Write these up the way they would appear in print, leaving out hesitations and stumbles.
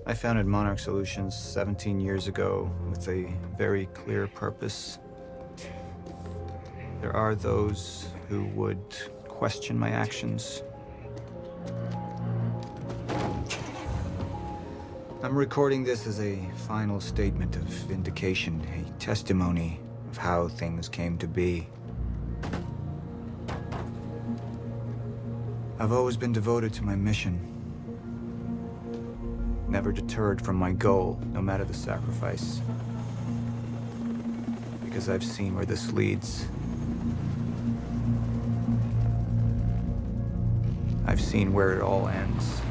I founded Monarch Solutions 17 years ago with a very clear purpose. There are those who would question my actions. I'm recording this as a final statement of vindication, a testimony of how things came to be. I've always been devoted to my mission. Never deterred from my goal, no matter the sacrifice. Because I've seen where this leads. I've seen where it all ends.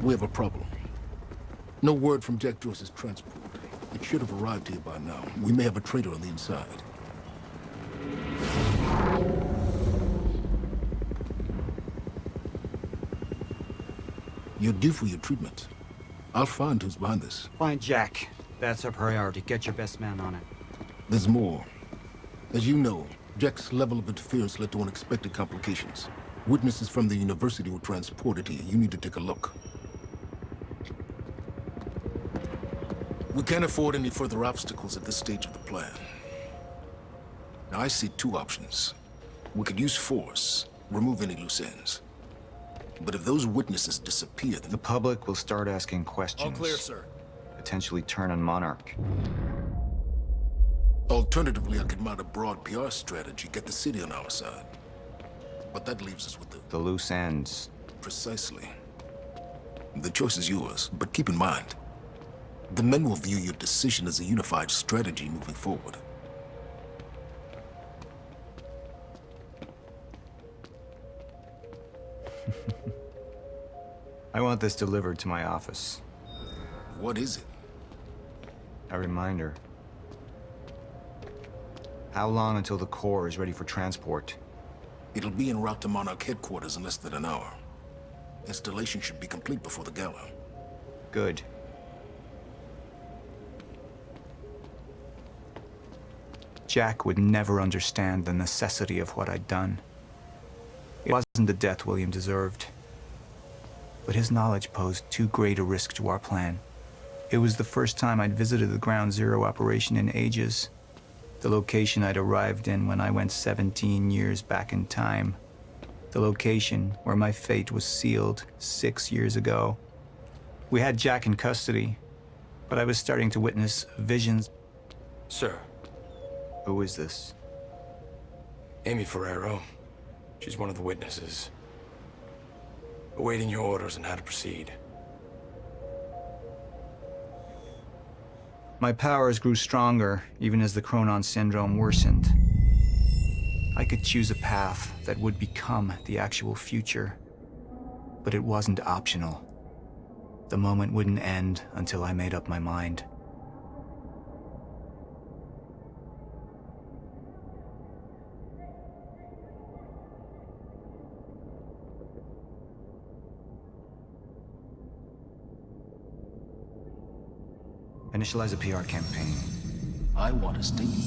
We have a problem. No word from Jack Joyce's transport. It should have arrived here by now. We may have a traitor on the inside. You're due for your treatment. I'll find who's behind this. Find Jack. That's our priority. Get your best man on it. There's more. As you know, Jack's level of interference led to unexpected complications. Witnesses from the university were transported here. You need to take a look. We can't afford any further obstacles at this stage of the plan. Now, I see two options. We could use force, remove any loose ends. But if those witnesses disappear, then The public will start asking questions. All clear, sir. Potentially turn on Monarch. Alternatively, I could mount a broad PR strategy, get the city on our side. But that leaves us with The loose ends. Precisely. The choice is yours, but keep in mind, the men will view your decision as a unified strategy moving forward. I want this delivered to my office. What is it? A reminder. How long until the core is ready for transport? It'll be en route to Monarch headquarters in less than an hour. Installation should be complete before the gala. Good. Jack would never understand the necessity of what I'd done. It wasn't the death William deserved. But his knowledge posed too great a risk to our plan. It was the first time I'd visited the Ground Zero operation in ages. The location I'd arrived in when I went 17 years back in time. The location where my fate was sealed 6 years ago. We had Jack in custody, but I was starting to witness visions. Sir, Who is this? Amy Ferrero. She's one of the witnesses. Awaiting your orders on how to proceed. My powers grew stronger, even as the Chronon syndrome worsened. I could choose a path that would become the actual future, but it wasn't optional. The moment wouldn't end until I made up my mind. Initialize a PR campaign. I want a statement.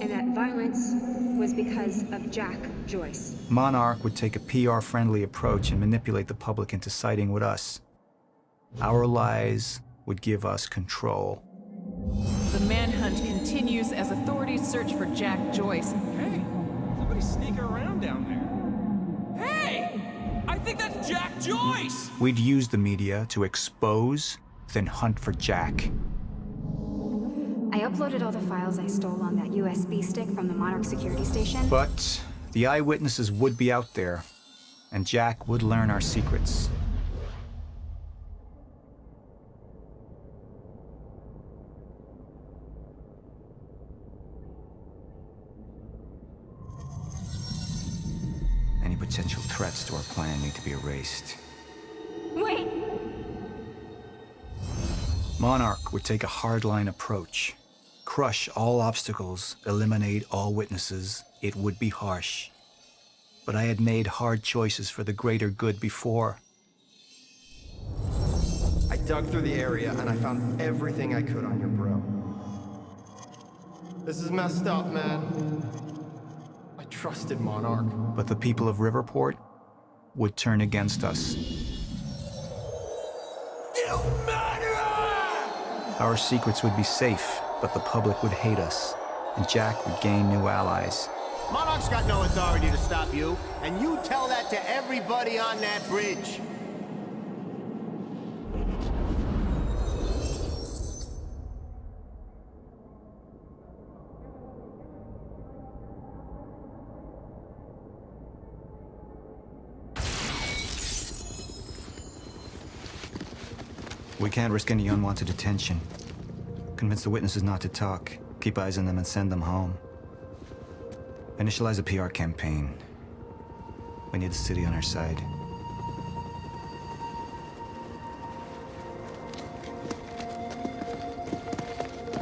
And that violence was because of Jack Joyce. Monarch would take a PR-friendly approach and manipulate the public into siding with us. Our lies would give us control. The manhunt continues as authorities search for Jack Joyce. Hey, somebody's sneaking around down there. Hey! I think that's Jack Joyce! We'd use the media to expose, then hunt for Jack. I uploaded all the files I stole on that USB stick from the Monarch security station. But the eyewitnesses would be out there, and Jack would learn our secrets. Any potential threats to our plan need to be erased. Wait! Monarch would take a hardline approach. Crush all obstacles, eliminate all witnesses. It would be harsh. But I had made hard choices for the greater good before. I dug through the area and I found everything I could on your bro. This is messed up, man. I trusted Monarch. But the people of Riverport would turn against us. You murderer! Our secrets would be safe, but the public would hate us, and Jack would gain new allies. Monarch's got no authority to stop you, and you tell that to everybody on that bridge. We can't risk any unwanted attention. Convince the witnesses not to talk. Keep eyes on them and send them home. Initialize a PR campaign. We need the city on our side.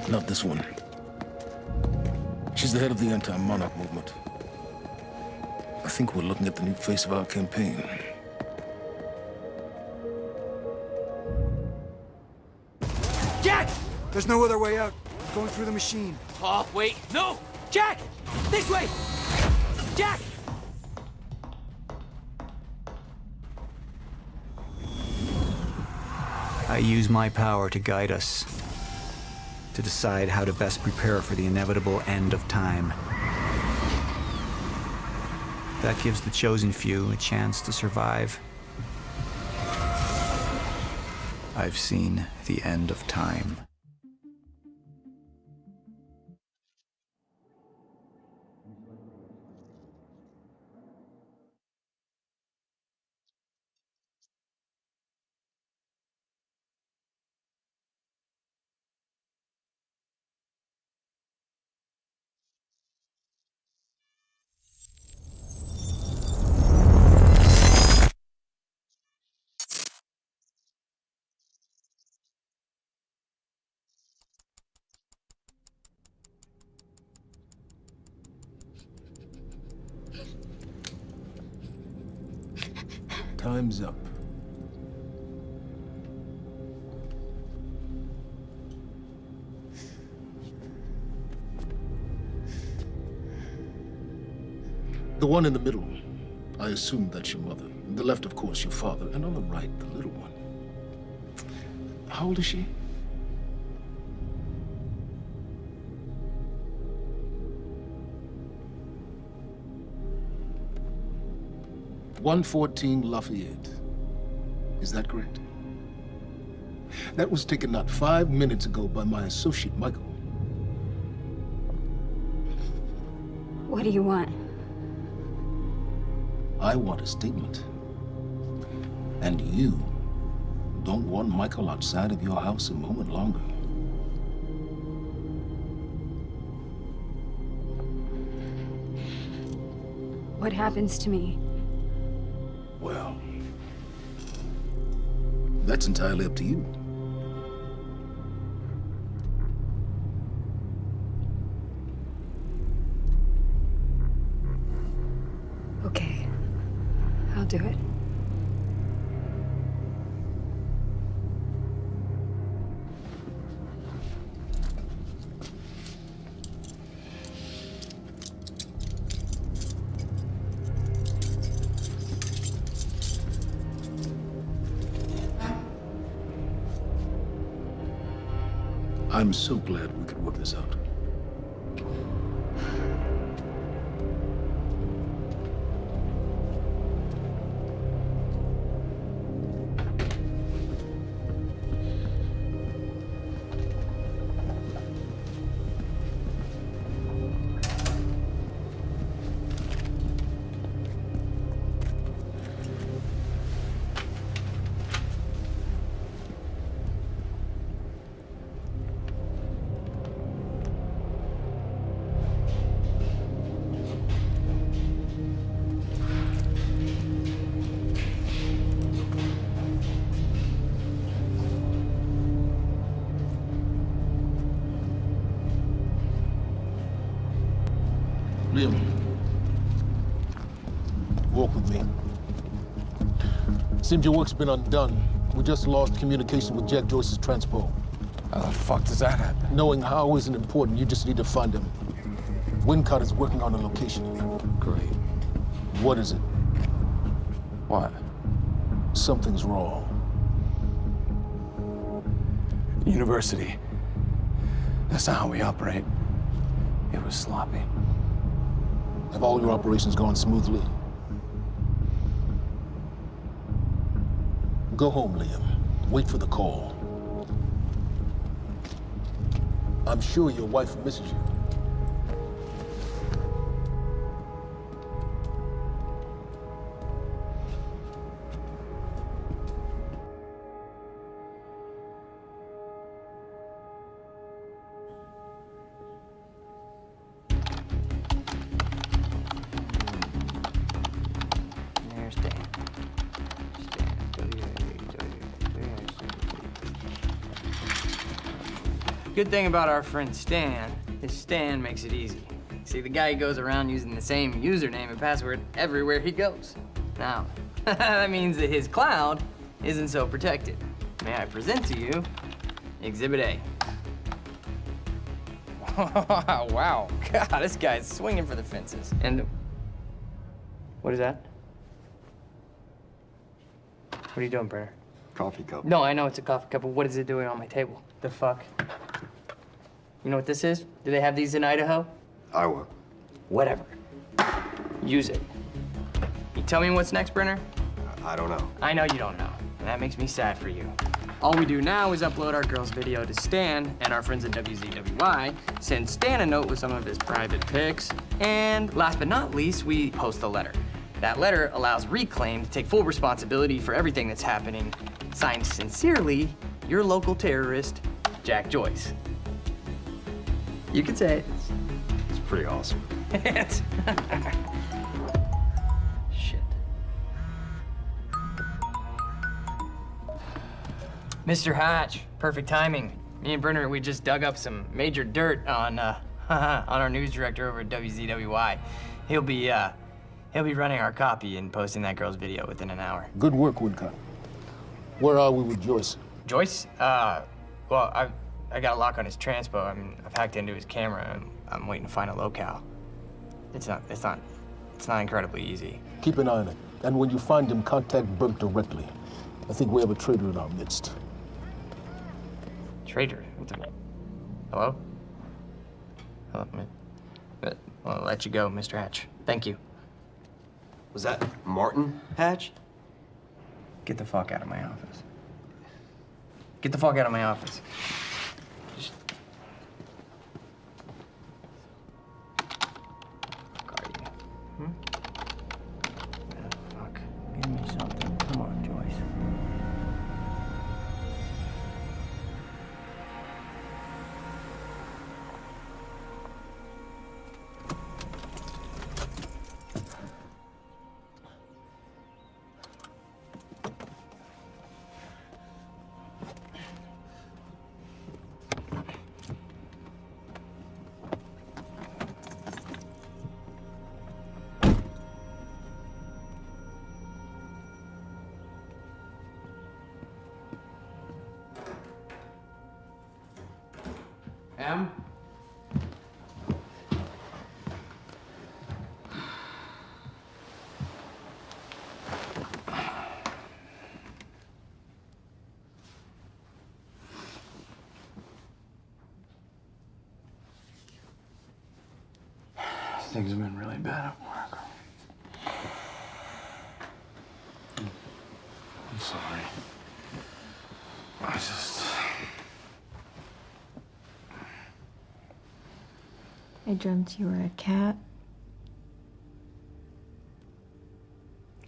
Not this one. She's the head of the anti-Monarch movement. I think we're looking at the new face of our campaign. Jack! There's no other way out. I'm going through the machine. Oh, wait, no! Jack! This way! Jack! I use my power to guide us, to decide how to best prepare for the inevitable end of time. That gives the chosen few a chance to survive. I've seen the end of time. Time's up. The one in the middle, I assume that's your mother. The left, of course, your father. And on the right, the little one. How old is she? "114 Lafayette. Is that correct? That was taken not 5 minutes ago by my associate, Michael. What do you want? I want a statement. And you don't want Michael outside of your house a moment longer. What happens to me? Well, that's entirely up to you. Okay, I'll do it. I'm so glad we could work this out. Liam, walk with me. Seems your work's been undone. We just lost communication with Jack Joyce's transpo. How the fuck does that happen? Knowing how isn't important. You just need to find him. Wincott is working on a location. Great. What is it? What? Something's wrong. University. That's not how we operate. It was sloppy. Have all your operations gone smoothly? Go home, Liam. Wait for the call. I'm sure your wife misses you. There's Dan. Good thing about our friend Stan is Stan makes it easy. See, the guy goes around using the same username and password everywhere he goes. Now, that means that his cloud isn't so protected. May I present to you Exhibit A. Wow, God, this guy's swinging for the fences. And what is that? What are you doing, Brenner? Coffee cup. No, I know it's a coffee cup, but what is it doing on my table? The fuck? You know what this is? Do they have these in Idaho? Iowa. Whatever. Use it. You tell me what's next, Brenner? I don't know. I know you don't know, and that makes me sad for you. All we do now is upload our girl's video to Stan and our friends at WZWY, send Stan a note with some of his private pics, and last but not least, we post a letter. That letter allows Reclaim to take full responsibility for everything that's happening. Signed sincerely, your local terrorist, Jack Joyce. You can say it. It's pretty awesome. Shit. Mr. Hatch, perfect timing. Me and Brenner, we just dug up some major dirt on our news director over at WZWY. He'll be running our copy and posting that girl's video within an hour. Good work, Wincott. Where are we with Joyce? Joyce? Well, I got a lock on his transpo. I've hacked into his camera, and I'm waiting to find a locale. It's not incredibly easy. Keep an eye on it. And when you find him, contact Burke directly. I think we have a traitor in our midst. Traitor? Hello? Hello, man. I'll let you go, Mr. Hatch. Thank you. Was that Martin Hatch? Get the fuck out of my office. Get the fuck out of my office. Just... Fuck are you? Fuck. Give me something. Come on, Joyce. Em? Things have been really bad at work. I'm sorry. I dreamt you were a cat.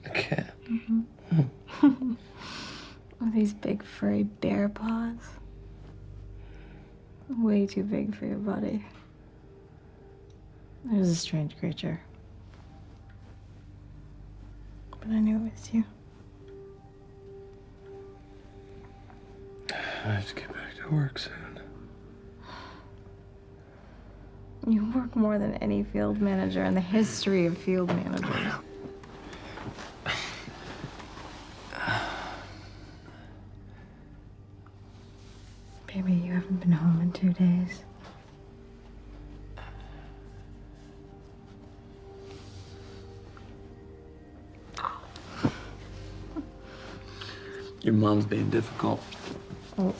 A cat? Mm-hmm. With these big furry bear paws. Way too big for your body. It was a strange creature. But I knew it was you. I have to get back to work soon. You work more than any field manager in the history of field managers. Baby, you haven't 2 days. Your mom's being difficult. Oh,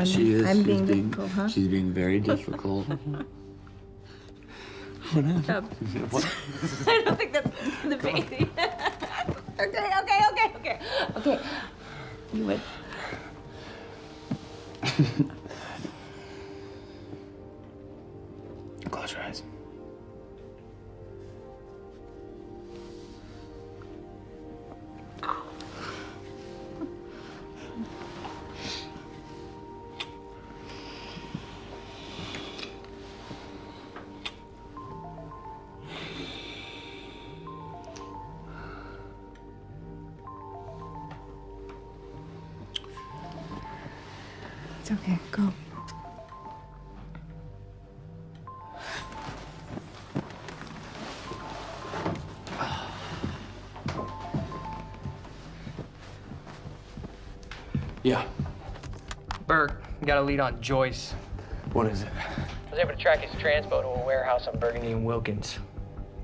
She is. I'm She's being difficult, huh? She's being very difficult. What happened? What? I don't think that's the baby. Okay. You would. Close your eyes. It's okay. Go. Yeah. Burke, we got a lead on Joyce. What is it? I was able to track his transpo to a warehouse on Burgundy and Wilkins.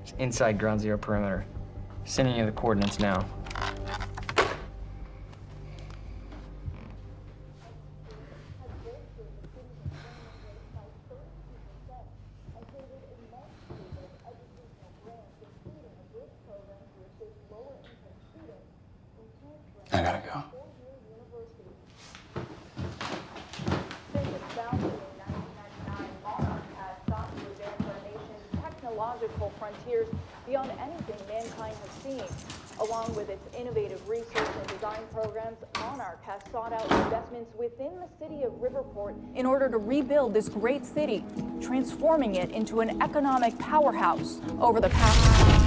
It's inside Ground Zero perimeter. Sending you the coordinates now. I gotta go. Technological frontiers beyond anything mankind has seen. Along with its innovative research and design programs, Monarch has sought out investments within the city of Riverport in order to rebuild this great city, transforming it into an economic powerhouse over the past...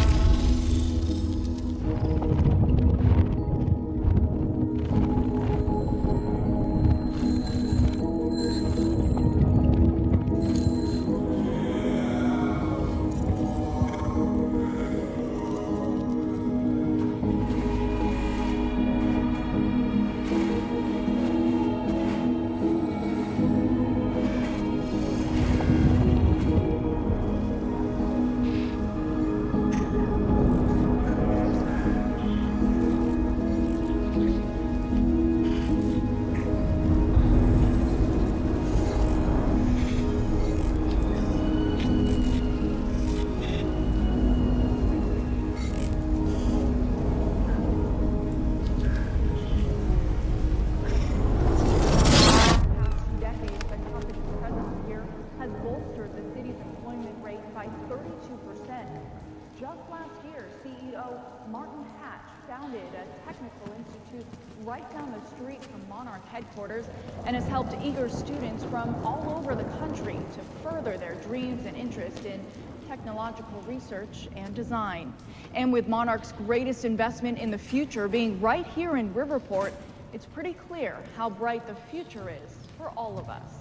headquarters and has helped eager students from all over the country to further their dreams and interest in technological research and design. And with Monarch's greatest investment in the future being right here in Riverport, it's pretty clear how bright the future is for all of us.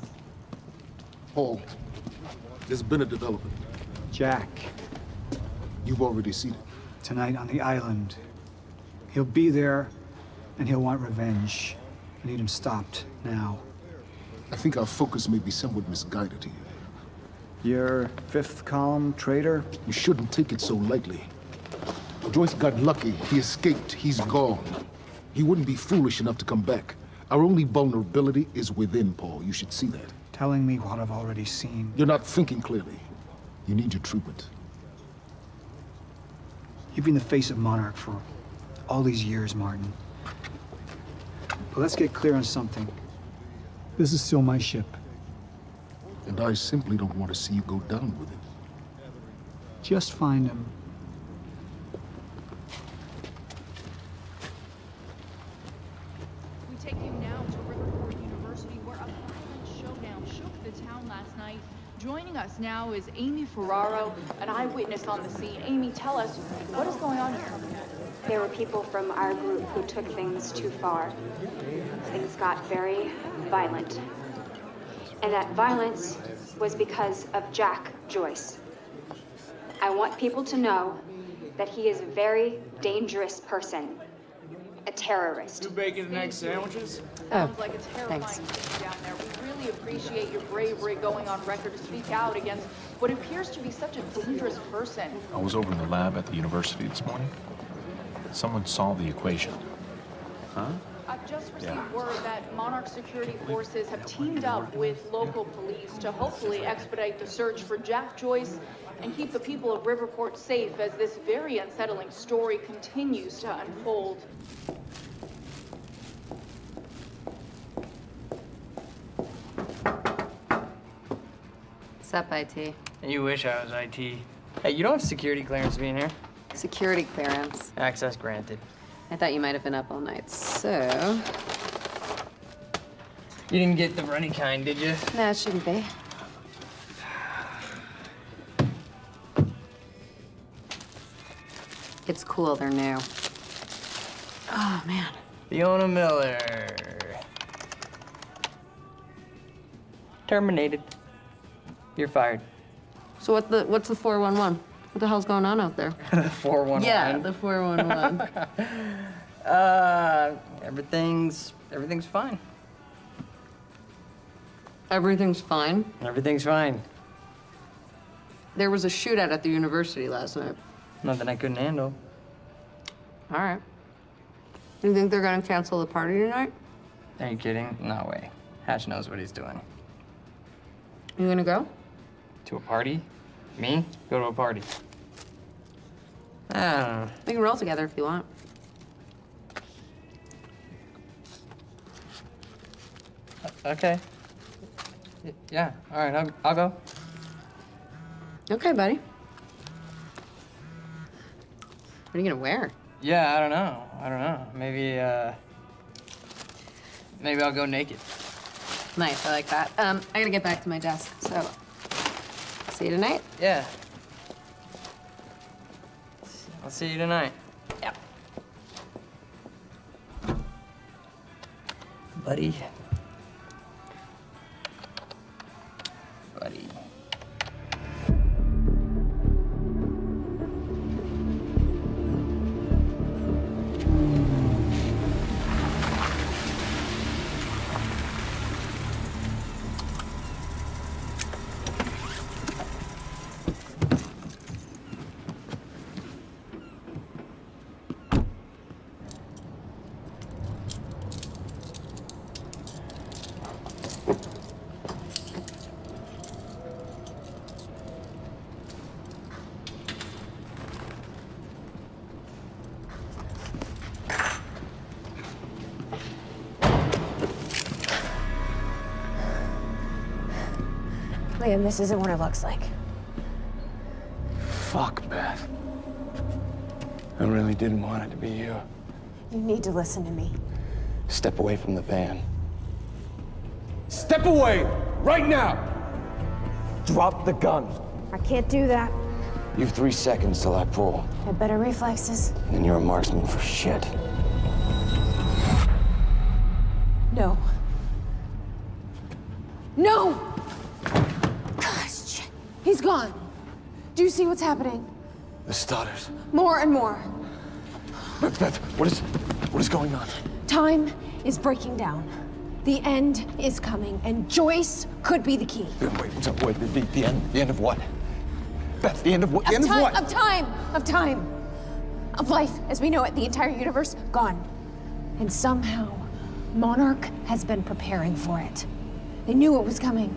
Paul, there's been a development. Jack, You've already seen it. tonight on the island. He'll be there, and he'll want revenge. I need him stopped now. I think our focus may be somewhat misguided here. Your fifth column traitor? You shouldn't take it so lightly. Joyce got lucky. He escaped. He's gone. He wouldn't be foolish enough to come back. Our only vulnerability is within, Paul. You should see that. Telling me what I've already seen. You're not thinking clearly. You need your treatment. You've been the face of Monarch for all these years, Martin. But let's get clear on something. This is still my ship. And I simply don't want to see you go down with it. Just find him. We take you now to Riverport University, where a violent showdown shook the town last night. Joining us now is Amy Ferraro, an eyewitness on the scene. Amy, tell us, what is going on here? There were people from our group who took things too far. Things got very violent. And that violence was because of Jack Joyce. I want people to know that he is a very dangerous person. A terrorist. Two bacon and egg sandwiches? Sounds like a terrifying thing down there. We really truly appreciate your bravery going on record to speak out against what appears to be such a dangerous person. I was over in the lab at the university this morning. Someone solved the equation. Huh? I've just received word that Monarch security forces have teamed up with local police to hopefully expedite the search for Jack Joyce and keep the people of Riverport safe as this very unsettling story continues to unfold. What's up, IT? You wish I was IT. Hey, you don't have security clearance being here. Security clearance. Access granted. I thought you might have been up all night, so... You didn't get the runny kind, did you? Nah, it shouldn't be. It's cool, they're new. Oh, man. Fiona Miller. Terminated. You're fired. So what's the 411? What the hell's going on out there? The 411. Yeah, the 411. Everything's fine. Everything's fine? Everything's fine. There was a shootout at the university last night. Nothing I couldn't handle. All right. You think they're gonna cancel the party tonight? Are you kidding? No way. Hatch knows what he's doing. You gonna go? To a party? Me? Go to a party. I don't know. We can roll together if you want. Okay. Yeah, all right, I'll go. Okay, buddy. What are you gonna wear? Yeah, I don't know. Maybe I'll go naked. Nice, I like that. I gotta get back to my desk, so see you tonight? Yeah. I'll see you tonight. Yep. Buddy. Buddy. Liam, this isn't what it looks like. Fuck, Beth. I really didn't want it to be you. You need to listen to me. Step away from the van. Step away! Right now! Drop the gun. I can't do that. You have 3 seconds till I pull. I have better reflexes. And you're a marksman for shit. No. No! Gosh, shit. He's gone. Do you see what's happening? The stutters. More and more. Beth, what is going on? Time is breaking down. The end is coming, and Joyce could be the key. Wait, what's up? Wait, the end of what? Beth, the end of what? The end of what? Of time. Of life as we know it, the entire universe, gone. And somehow, Monarch has been preparing for it. They knew it was coming.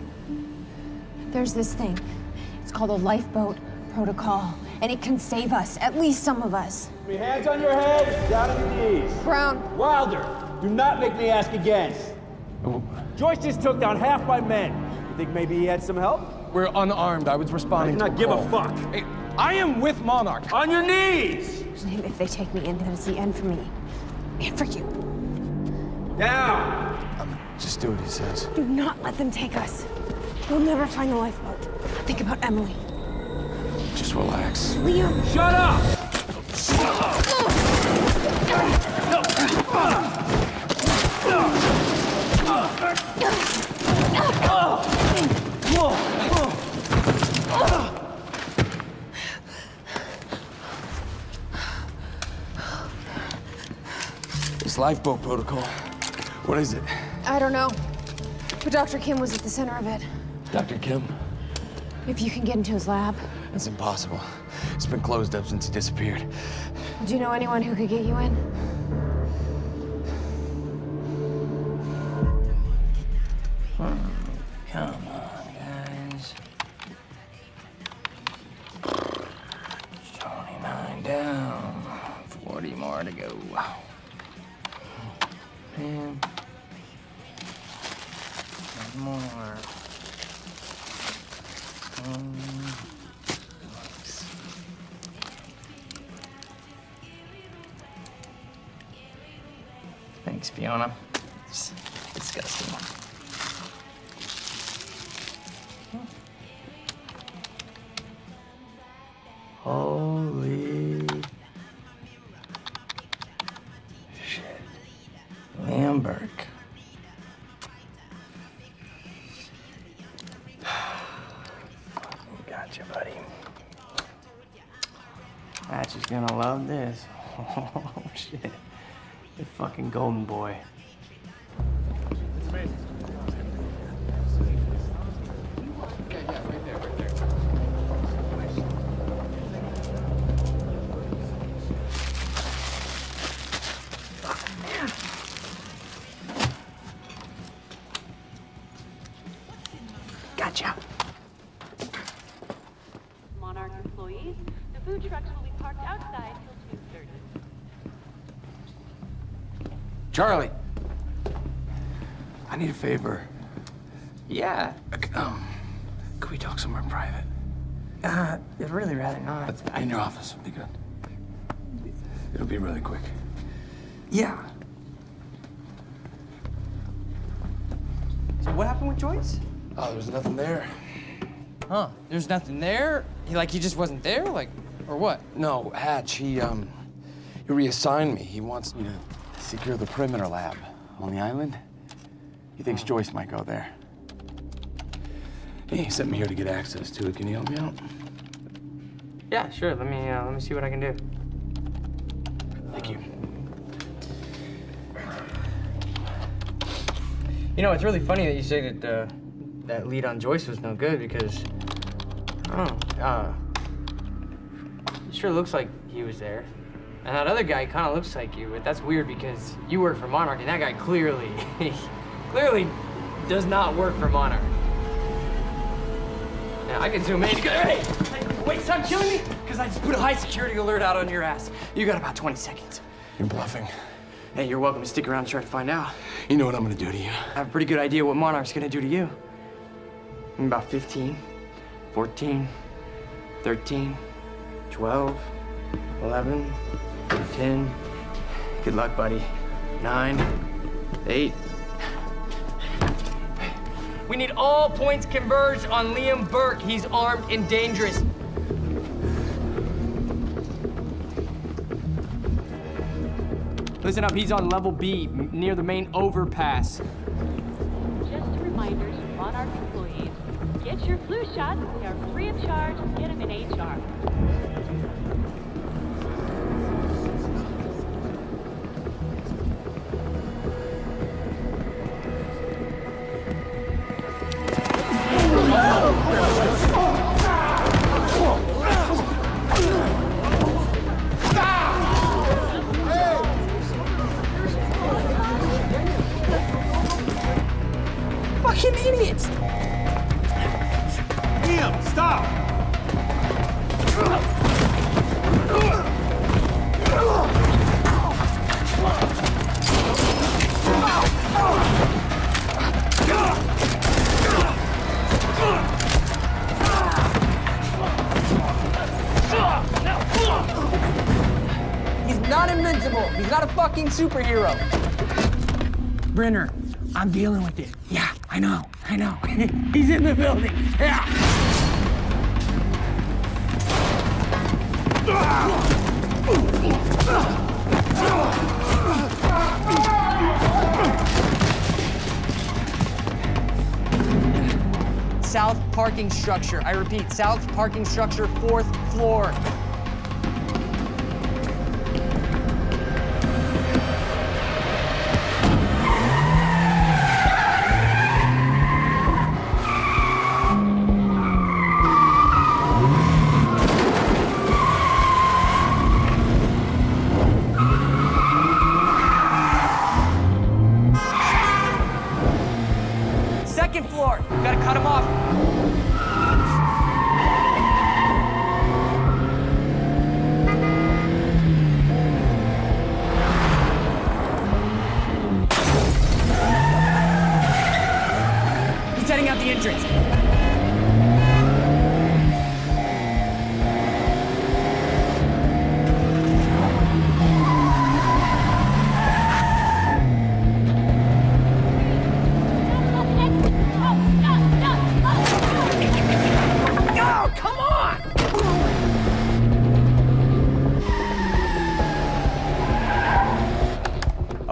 There's this thing. It's called a lifeboat protocol, and it can save us, at least some of us. Hands on your head, down on your knees. Brown. Wilder, do not make me ask again. Joyce just took down half my men. You think maybe he had some help? We're unarmed. I was responding I do not give a fuck. Hey, I am with Monarch. On your knees! If they take me in, then it's the end for me. And for you. Down! Just do what he says. Do not let them take us. We'll never find the lifeboat. Think about Emily. Just relax. Liam! Shut up! This lifeboat protocol, what is it? I don't know. But Dr. Kim was at the center of it. Dr. Kim? If you can get into his lab. It's impossible. It's been closed up since he disappeared. Do you know anyone who could get you in? Come on, guys. 29 down. 40 more to go. Man. One more. Thanks, Fiona. It's disgusting. Holy shit. Liam Burke. Gotcha, buddy. Hatch is gonna love this. Oh, shit. The fucking golden boy. It's amazing. Okay, yeah, right there, right there. Gotcha. Monarch employees, the food trucks will be parked outside till 2:30. Charlie! I need a favor. Yeah. Could we talk somewhere private? I'd really rather not. In your office would be good. It'll be really quick. Yeah. So what happened with Joyce? Oh, there was nothing there. Huh? There's nothing there? He just wasn't there? Like, or what? No, Hatch, he reassigned me. He wants me to secure the perimeter lab on the island. He thinks Joyce might go there. He sent me here to get access to it. Can you help me out? Yeah, sure. Let me see what I can do. Thank you. You know, it's really funny that you say that that lead on Joyce was no good because I don't know. It sure looks like he was there, and that other guy kind of looks like you. But that's weird because you work for Monarch, and that guy clearly does not work for Monarch. Now I can zoom in. Hey, wait, stop killing me! Because I just put a high security alert out on your ass. You got about 20 seconds. You're bluffing. Hey, you're welcome to stick around and try to find out. You know what I'm gonna do to you. I have a pretty good idea what Monarch's gonna do to you. In about 15, 14, 13, 12, 11, 10. Good luck, buddy. 9, 8. We need all points converged on Liam Burke. He's armed and dangerous. Listen up, he's on level B, near the main overpass. Just a reminder to Monarch employees, get your flu shots. They are free of charge. Get them in HR. Fucking idiots! Liam, stop! He's not invincible. He's not a fucking superhero. Brenner, I'm dealing with it. Yeah, I know. He's in the building. Yeah. South parking structure. I repeat, south parking structure, 4th floor.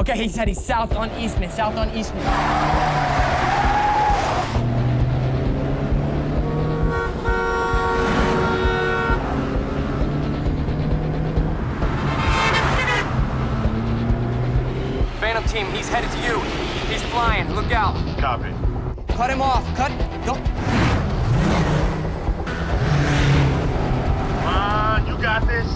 Okay, he said he's south on Eastman, south on Eastman. Phantom team, he's headed to you. He's flying, look out. Copy. Cut him off, cut, go. Come on, you got this.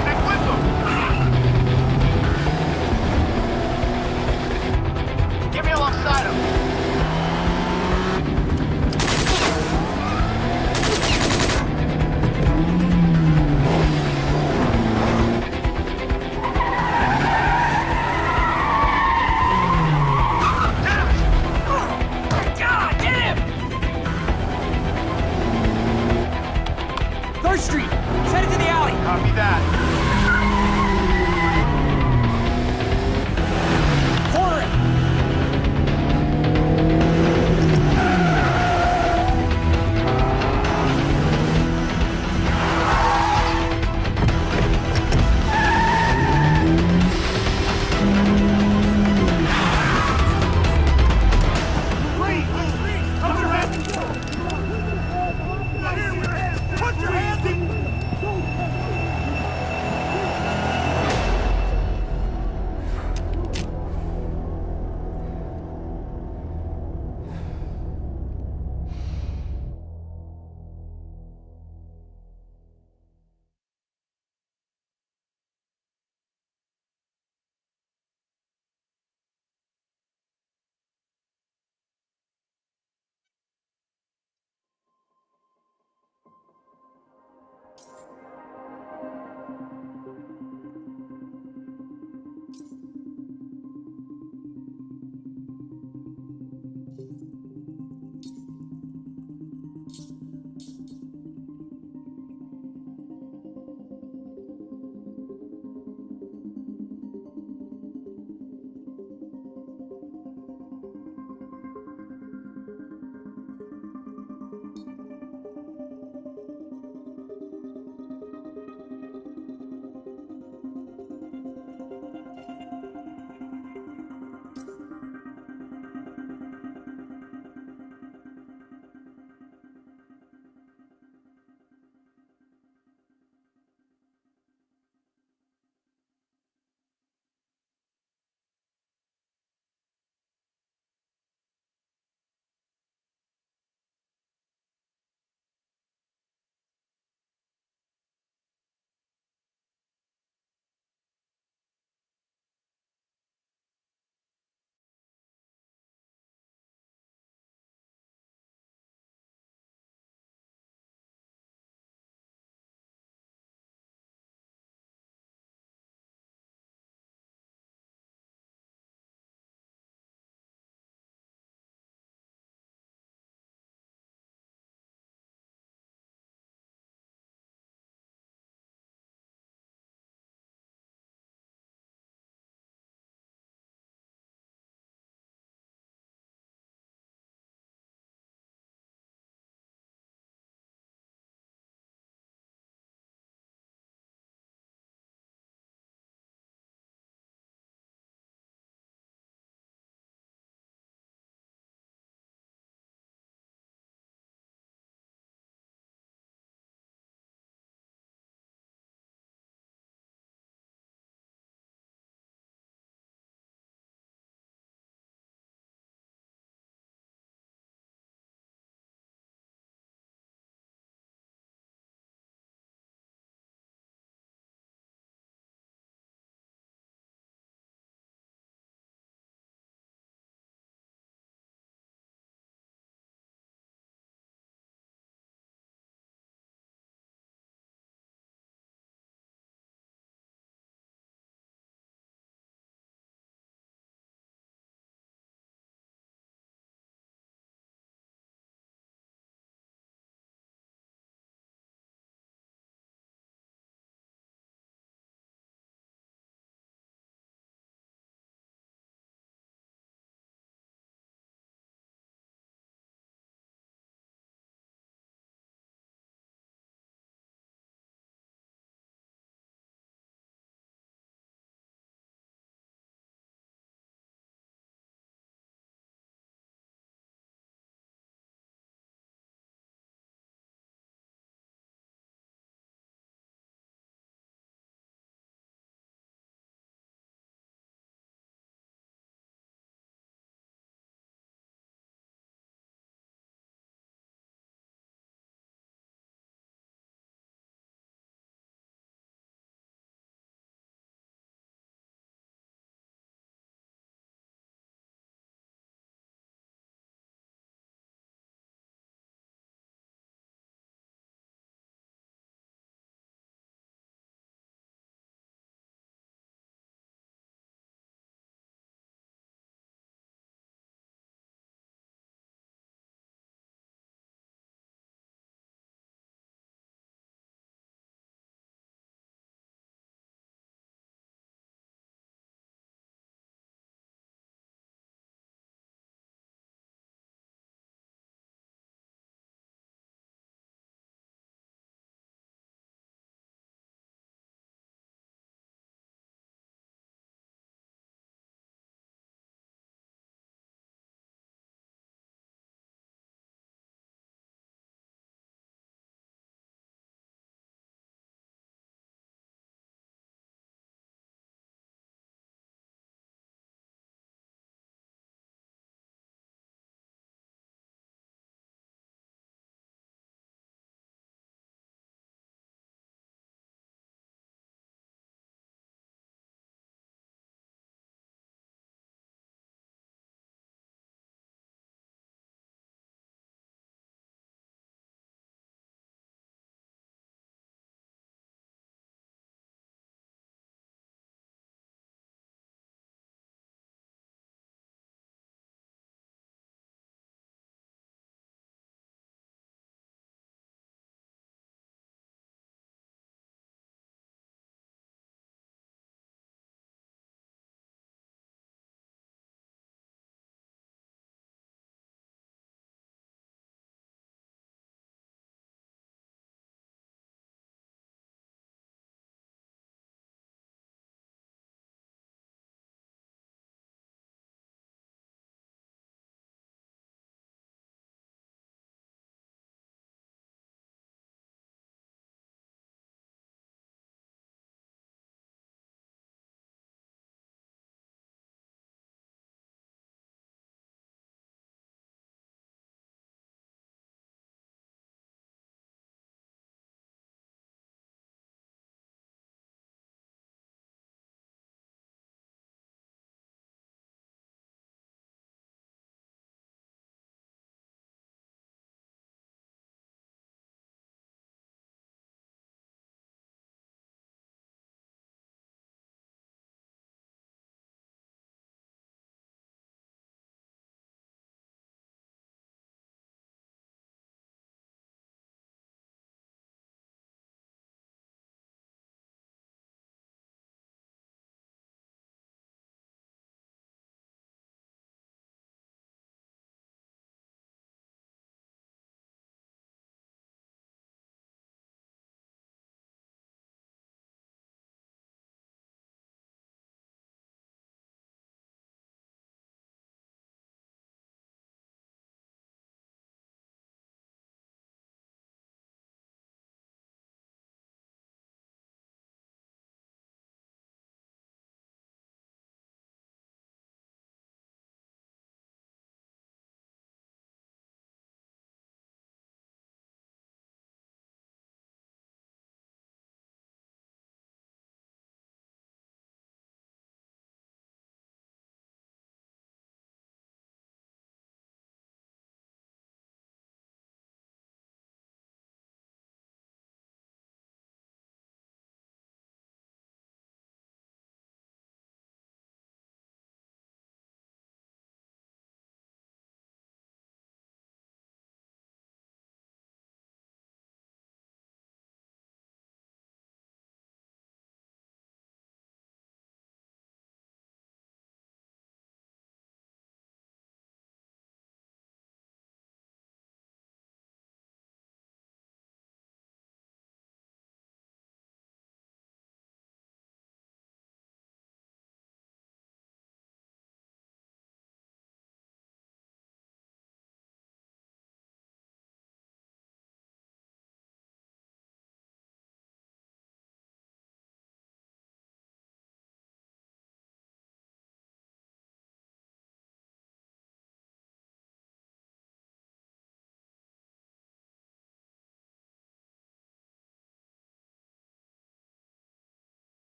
Stick with them. Get me alongside him. Street. He's headed to the alley. Copy that. Corner it.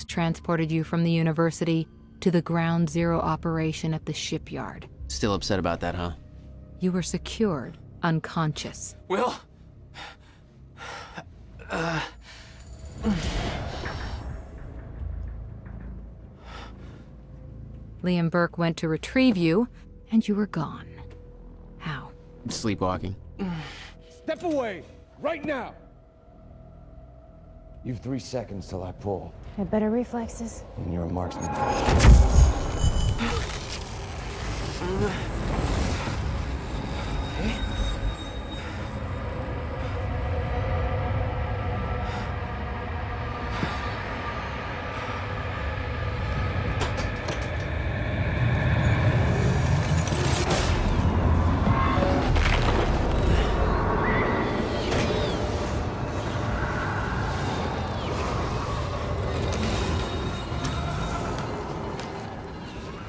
transported you from the university to the ground zero operation at the shipyard. Still upset about that, huh? You were secured, unconscious. Will? Liam Burke went to retrieve you, and you were gone. How? Sleepwalking. Step away! Right now! You've 3 seconds till I pull. Had better reflexes. And you're a marksman.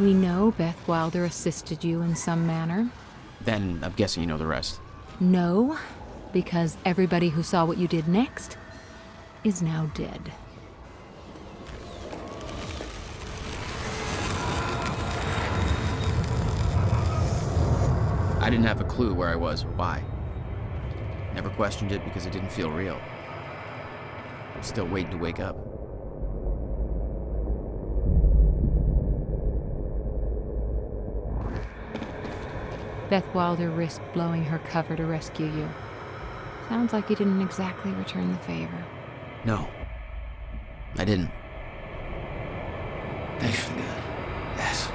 We know Beth Wilder assisted you in some manner. Then I'm guessing you know the rest. No, because everybody who saw what you did next is now dead. I didn't have a clue where I was or why. Never questioned it because it didn't feel real. I'm still waiting to wake up. Beth Wilder risked blowing her cover to rescue you. Sounds like you didn't exactly return the favor. No, I didn't. Thanks for the ass.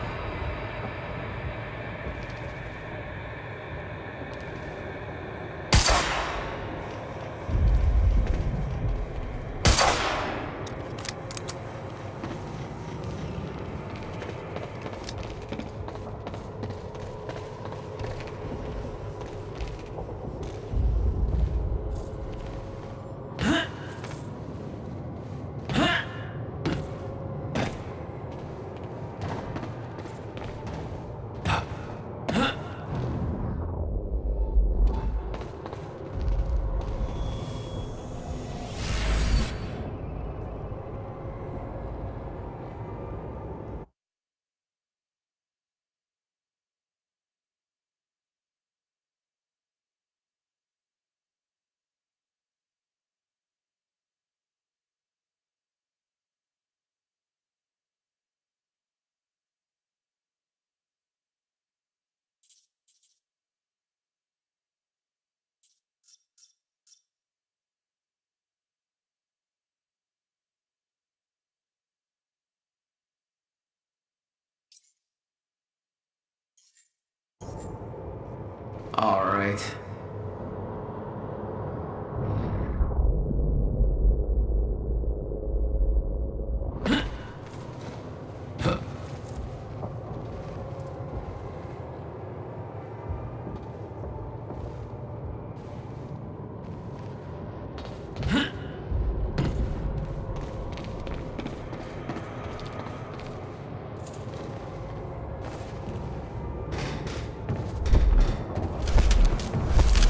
All right.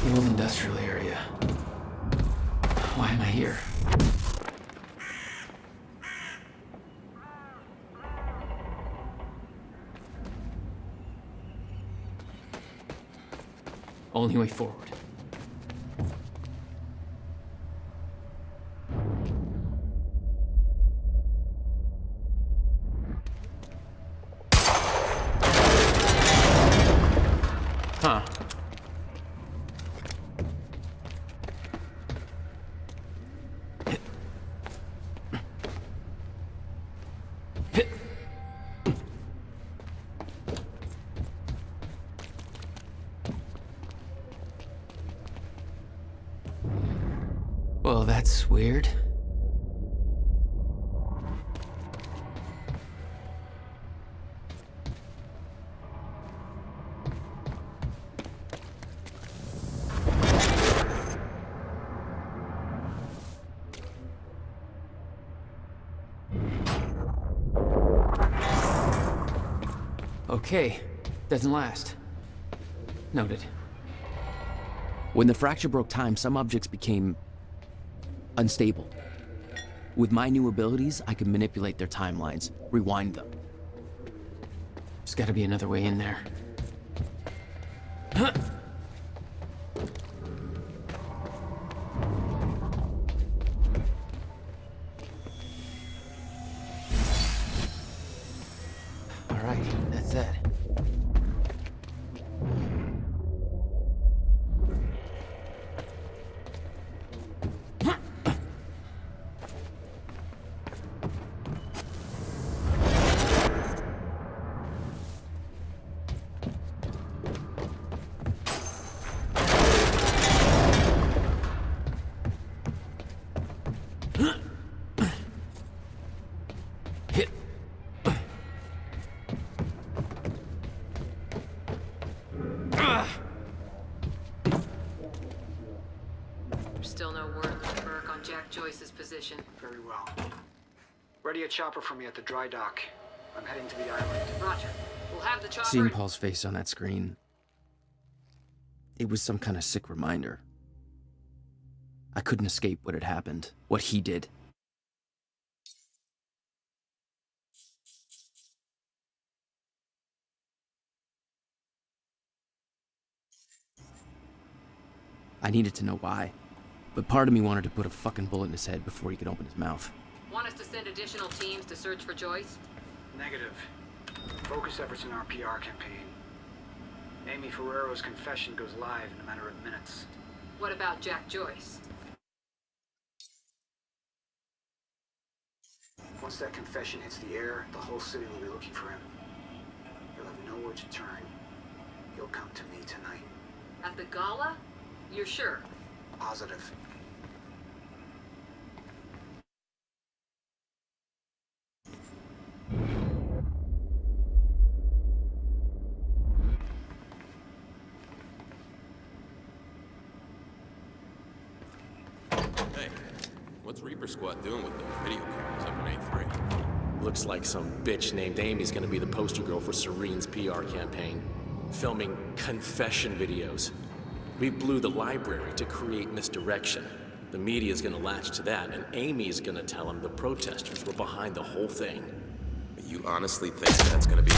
The old industrial area. Why am I here? Only way forward. Huh. Well, that's weird. Okay, doesn't last. Noted. When the fracture broke time, some objects became unstable. With my new abilities, I can manipulate their timelines, rewind them. There's gotta be another way in there. All right, that's it. Still no word from Burke on Jack Joyce's position. Very well. Ready a chopper for me at the dry dock. I'm heading to the island. Roger. We'll have the chopper. Seeing Paul's face on that screen, it was some kind of sick reminder. I couldn't escape what had happened, what he did. I needed to know why, but part of me wanted to put a fucking bullet in his head before he could open his mouth. Want us to send additional teams to search for Joyce? Negative. Focus efforts in our PR campaign. Amy Ferrero's confession goes live in a matter of minutes. What about Jack Joyce? Once that confession hits the air, the whole city will be looking for him. He'll have nowhere to turn. He'll come to me tonight. At the gala? You're sure? Positive. Hey, what's Reaper Squad doing with those video cameras up in A3? Looks like some bitch named Amy's gonna be the poster girl for Serene's PR campaign, filming confession videos. We blew the library to create misdirection. The media's gonna latch to that, and Amy's gonna tell them the protesters were behind the whole thing. You honestly think that's gonna be...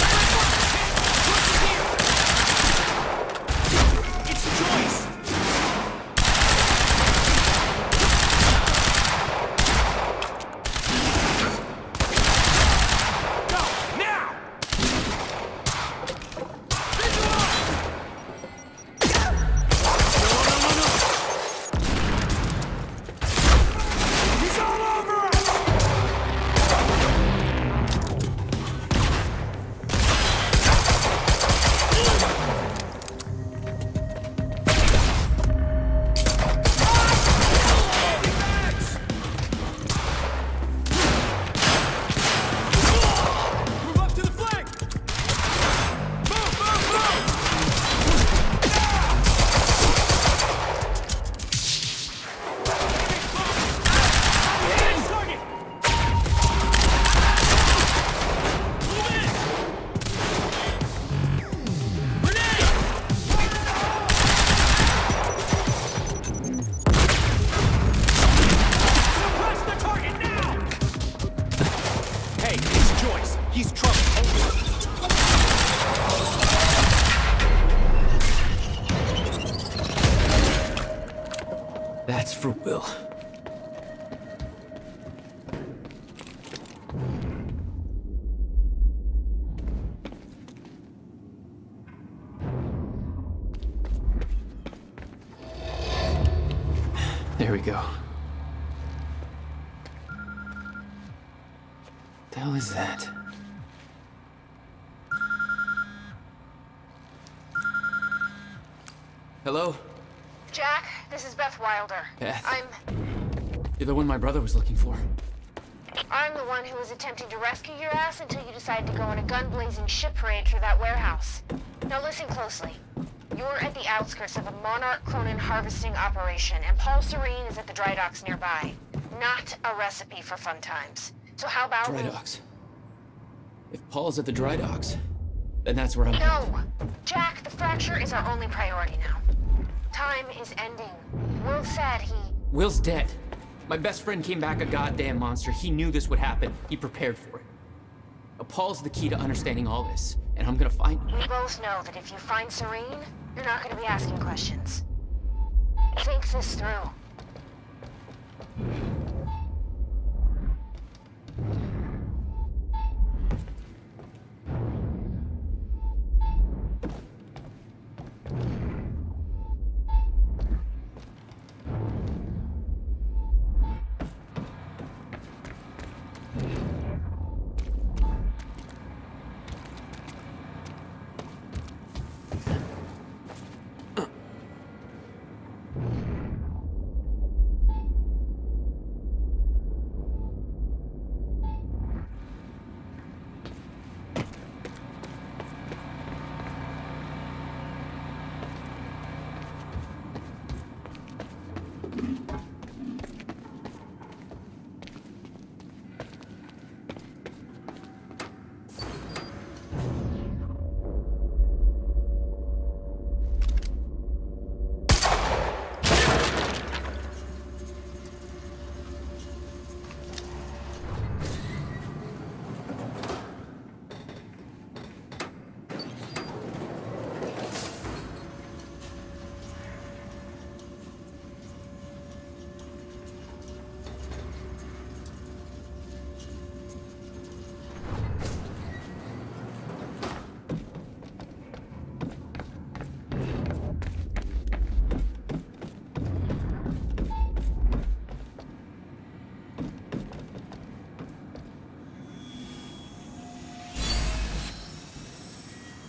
It's Joyce! That's for Will. There we go. The hell is that? Hello? Jack, this is Beth Wilder. Beth? You're the one my brother was looking for. I'm the one who was attempting to rescue your ass until you decided to go on a gun-blazing shit parade through that warehouse. Now listen closely. You're at the outskirts of a Monarch Cronin harvesting operation, and Paul Serene is at the dry docks nearby. Not a recipe for fun times. So how about... Dry docks? If Paul's at the dry docks, then that's where I'm... No! Jack, the fracture is our only priority now. Time is ending. Will said he... Will's dead. My best friend came back a goddamn monster. He knew this would happen. He prepared for it. Paul's the key to understanding all this, and I'm gonna find him. We both know that if you find Serene, you're not gonna be asking questions. Think this through.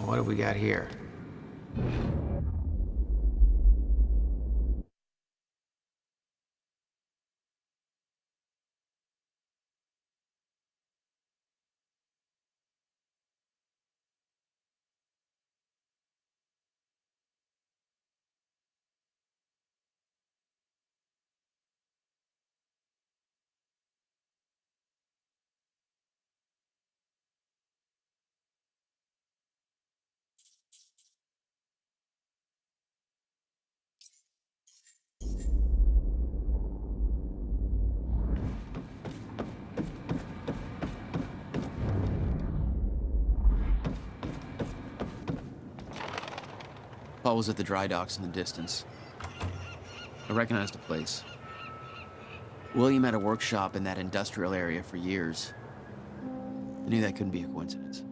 What have we got here? Paul was at the dry docks in the distance. I recognized the place. William had a workshop in that industrial area for years. I knew that couldn't be a coincidence.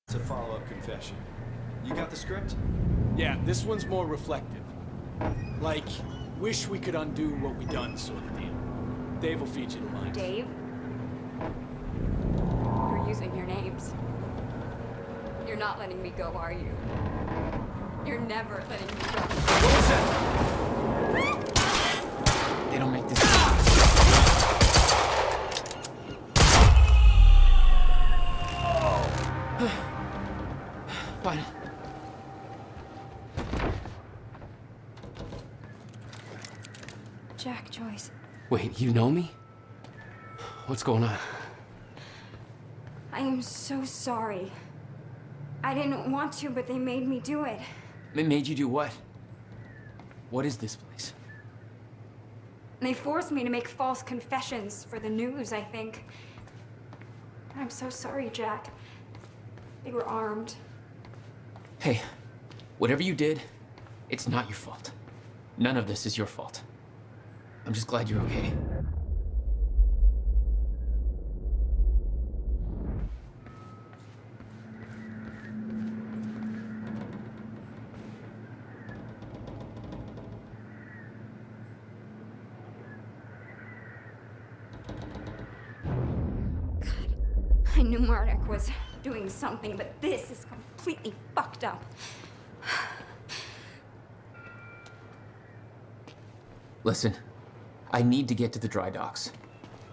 It's a follow-up confession. You got the script? Yeah, this one's more reflective. Like, wish we could undo what we done sort of deal. Dave will feed you the lines. Dave? You're using your names. You're not letting me go, are you? You're never letting me go. What was that? They don't make this. Fine. Jack Joyce. Wait, you know me? What's going on? I am so sorry. I didn't want to, but they made me do it. They made you do what? What is this place? They forced me to make false confessions for the news, I think. I'm so sorry, Jack. They were armed. Hey, whatever you did, it's not your fault. None of this is your fault. I'm just glad you're okay. I knew Marduk was doing something, but this is completely fucked up. Listen, I need to get to the dry docks.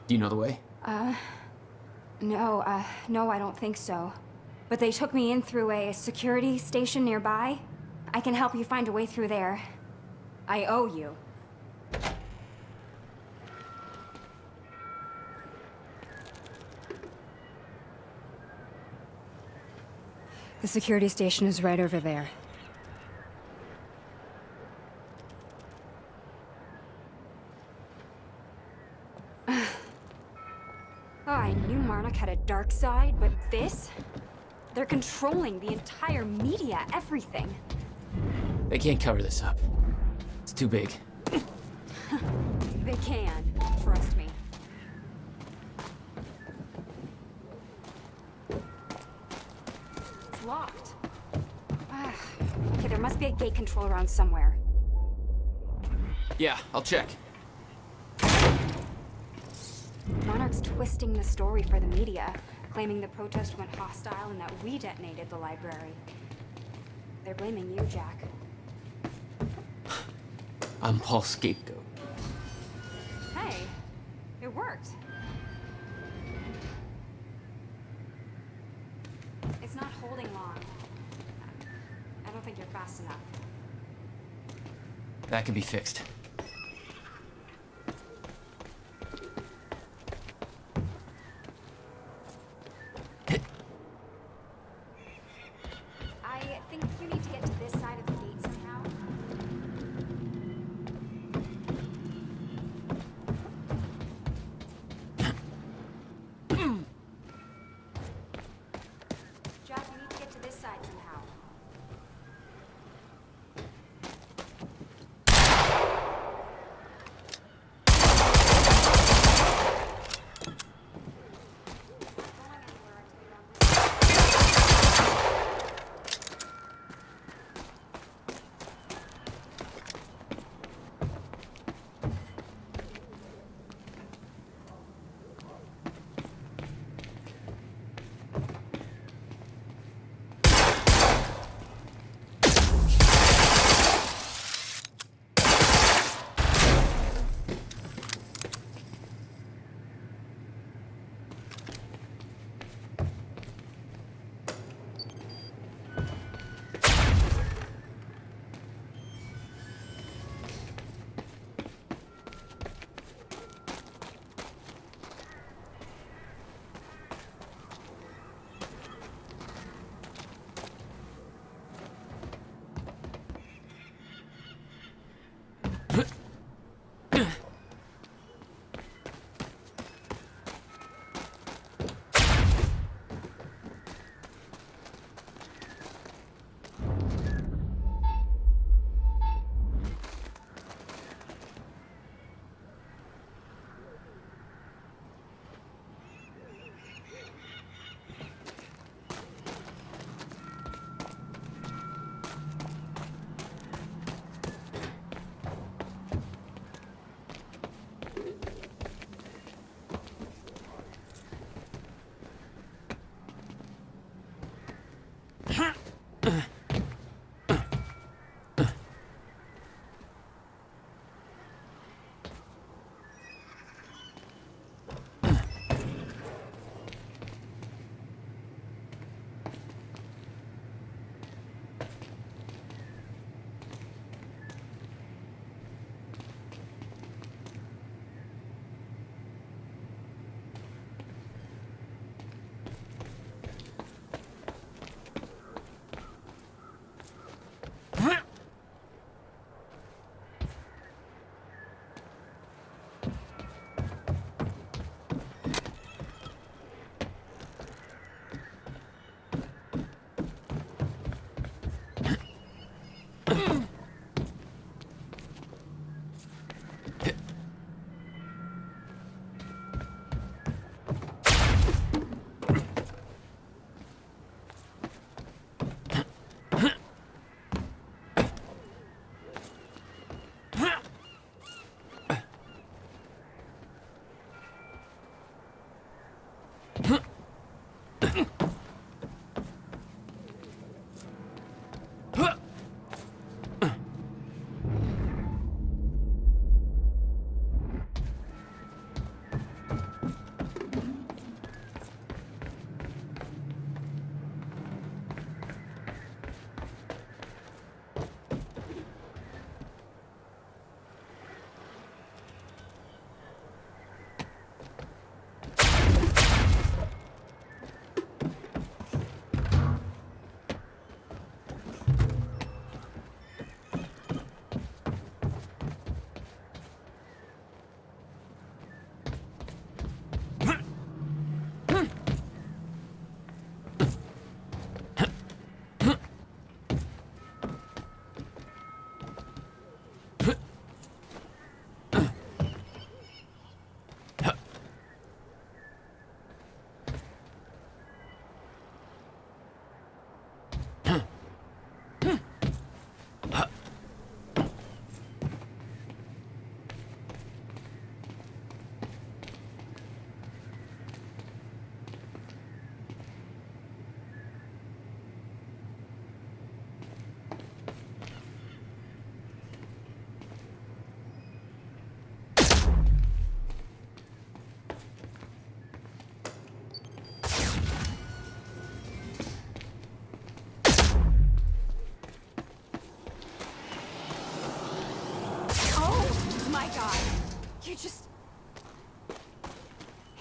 Do you know the way? No, I don't think so. But they took me in through a security station nearby. I can help you find a way through there. I owe you. The security station is right over there. Oh, I knew Marduk had a dark side, but this? They're controlling the entire media, everything. They can't cover this up. It's too big. They can, trust me. It's locked. Okay, there must be a gate control around somewhere. Yeah, I'll check. Monarch's twisting the story for the media, claiming the protest went hostile and that we detonated the library. They're blaming you, Jack. I'm Paul's scapegoat. Hey, it worked. It's not holding long. I don't think you're fast enough. That can be fixed. I think you need to get to this side of the gate somehow. Jack, you need to get to this side somehow.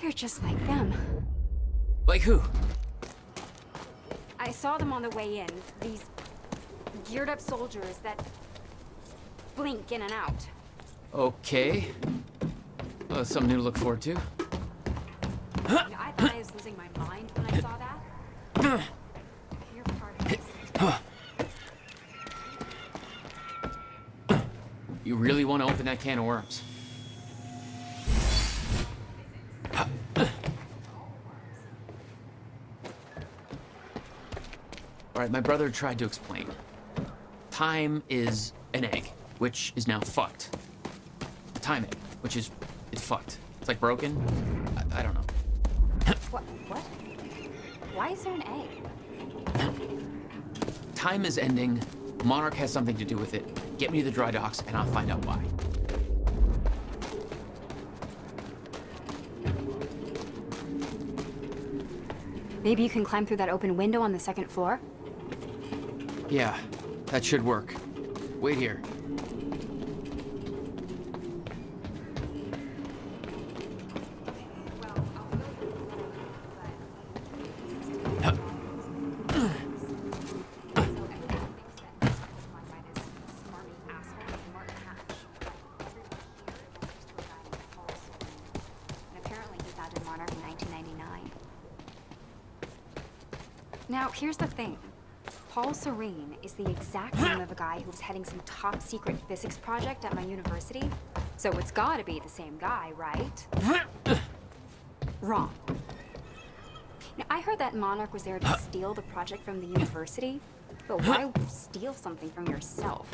You're just like them. Like who? I saw them on the way in. These geared up soldiers that blink in and out. Okay. Well, something new to look forward to. I thought I was losing my mind when I saw that. You're part of this. You really want to open that can of worms? All right, my brother tried to explain. Time is an egg, which is now fucked. A time egg, which is it's fucked. It's like broken. I don't know. What? Why is there an egg? Time is ending. Monarch has something to do with it. Get me to the dry docks, and I'll find out why. Maybe you can climb through that open window on the second floor? Yeah, that should work. Wait here. Now, here's the thing. Paul Serene is the exact name of a guy who was heading some top secret physics project at my university. So it's gotta be the same guy, right? Wrong. Now, I heard that Monarch was there to steal the project from the university, but why steal something from yourself?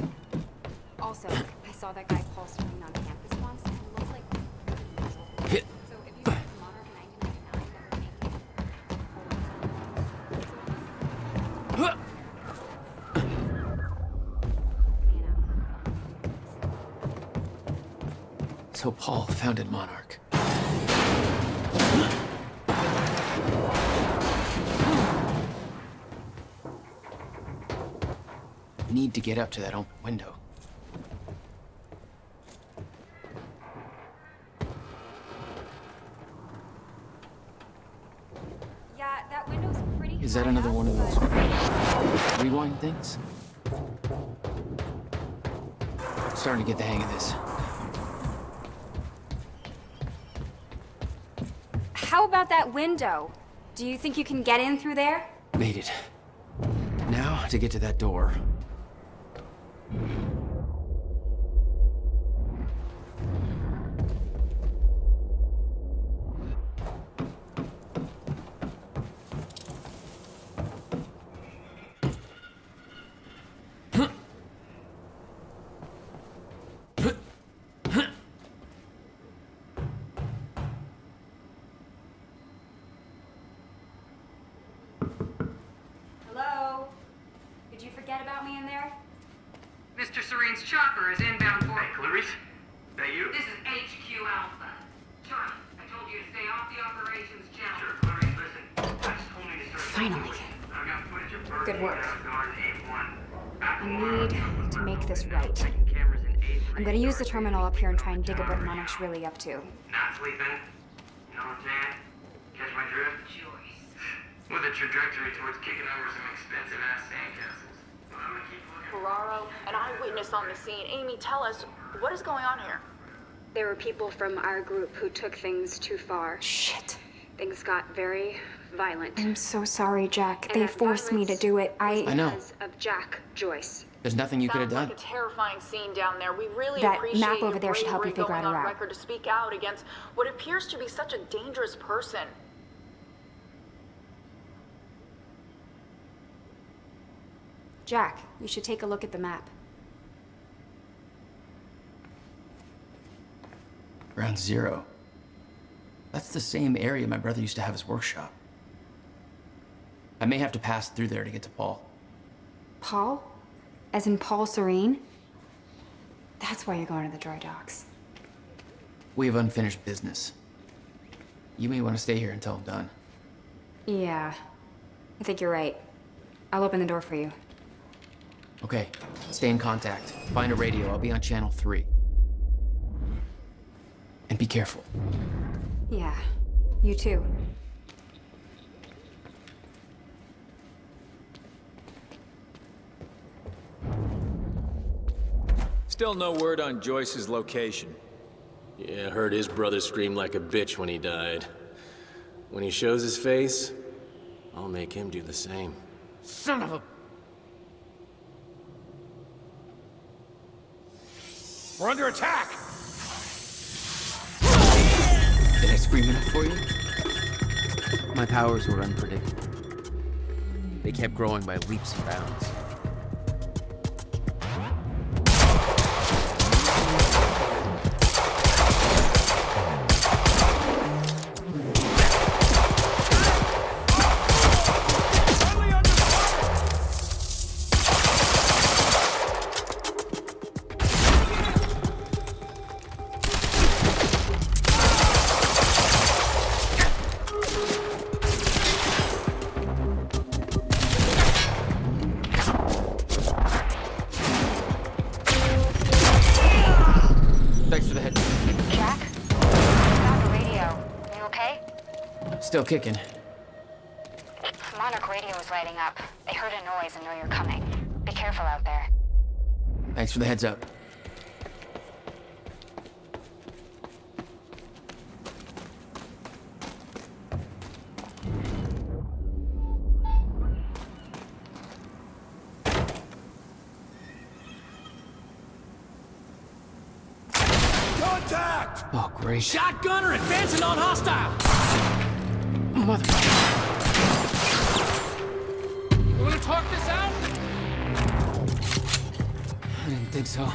Also, I saw that guy Paul Serene on campus once, and he looked like... So if you said Monarch in 1999, So Paul founded Monarch. Need to get up to that open window. yeah, that window's pretty Is that high another up, one of those but- rewind things? I'm starting to get the hang of this. How about that window? Do you think you can get in through there? Made it. Now to get to that door. Hello? Did you forget about me in there? Mr. Serene's chopper is inbound for... Hey, Clarice? That you? This is HQ Alpha. Charlie, I told you to stay off the operations channel. Sure, Clarice, listen. I just told me to start... Finally. I've got footage of Bird Good work. guard A1. I need to make this right. I'm gonna use the terminal up here and try and dig up what Monarch's really up to. Not sleeping? You know what I'm saying? Catch my drift? With a trajectory towards kicking over some expensive-ass sandcastles. Well, I'm gonna keep looking. Ferraro, an eyewitness on the scene. Amy, tell us, what is going on here? There were people from our group who took things too far. Shit. Things got very violent. I'm so sorry, Jack. And They that forced me to violence do it. I know. Because of Jack Joyce. There's nothing you could have Sounds done. like a terrifying scene down there. We really That appreciate map over your there should help you bravery figure out going a on route. record to speak out against what appears to be such a dangerous person. Jack, you should take a look at the map. Ground Zero. That's the same area my brother used to have his workshop. I may have to pass through there to get to Paul. Paul? As in Paul Serene? That's why you're going to the dry docks. We have unfinished business. You may want to stay here until I'm done. Yeah, I think you're right. I'll open the door for you. Okay, stay in contact. Find a radio. I'll be on channel 3. And be careful. Yeah, you too. Still no word on Joyce's location. Yeah, heard his brother scream like a bitch when he died. When he shows his face, I'll make him do the same. Son of a... We're under attack! Did I scream enough for you? My powers were unpredictable. They kept growing by leaps and bounds. Thanks for the heads. Jack? Found the radio. You okay? Still kicking. Monarch radio is lighting up. They heard a noise and know you're coming. Be careful out there. Thanks for the heads up. Contact! Oh, great. Shotgunner advancing on hostile! Mother... You wanna talk this out? I didn't think so.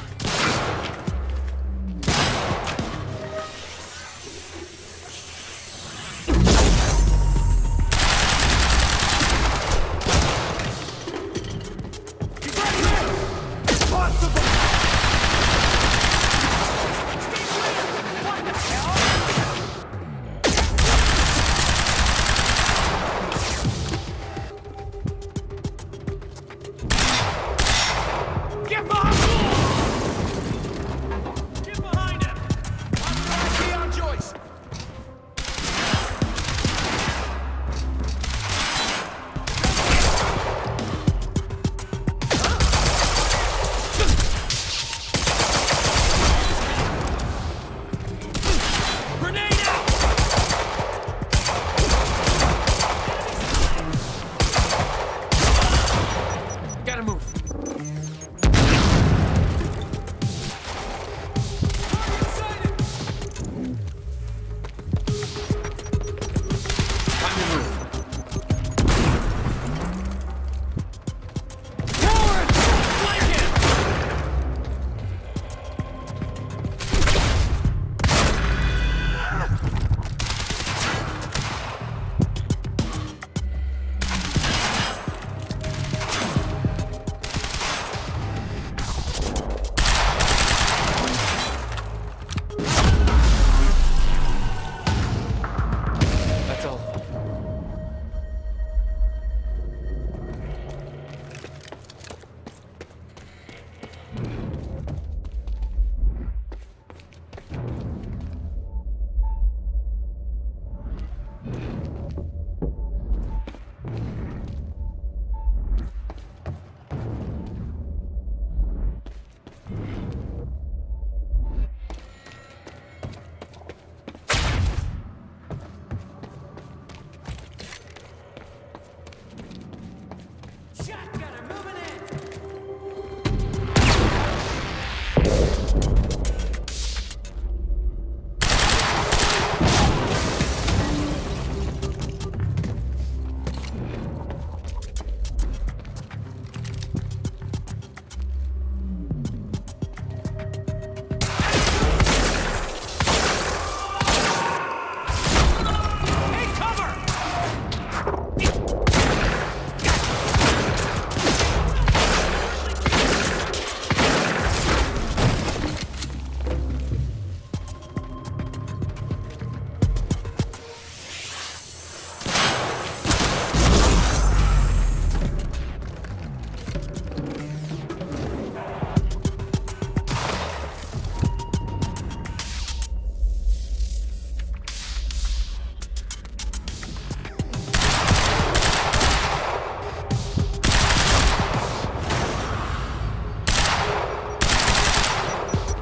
Get behind him! Key on Joyce!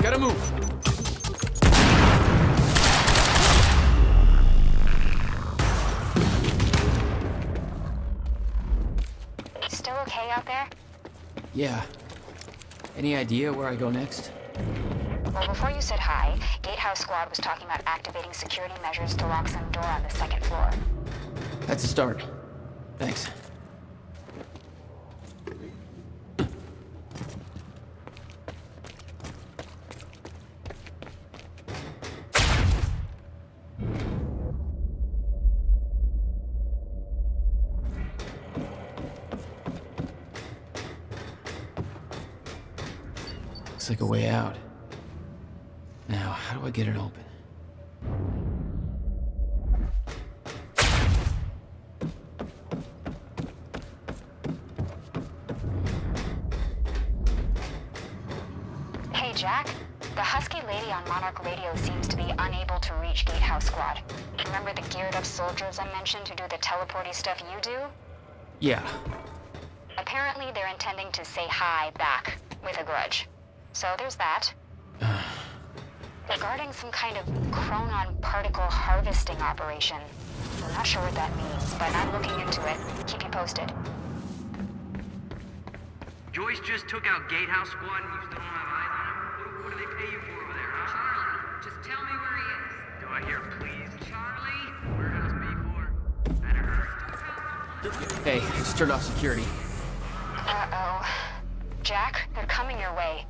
Gotta move. Still okay out there? Yeah. Any idea where I go next? Well, before you said hi, Gatehouse Squad was talking about activating security measures to lock some door on the second floor. That's a start. Thanks. Looks like a way out. Now, how do I get it open? Hey, Jack. The husky lady on Monarch Radio seems to be unable to reach Gatehouse Squad. Remember the geared-up soldiers I mentioned who do the teleporty stuff you do? Yeah. Apparently, they're intending to say hi back with a grudge. So there's that. Regarding some kind of chronon particle harvesting operation. I'm not sure what that means, but I'm looking into it. Keep you posted. Joyce just took out Gatehouse Squad and you still don't have eyes on him? What do they pay you for over there, huh? Charlie, just tell me where he is. Do I hear please? Charlie? Warehouse B4. Better hurry. Hey, just turned off security. Uh-oh. Jack, they're coming your way.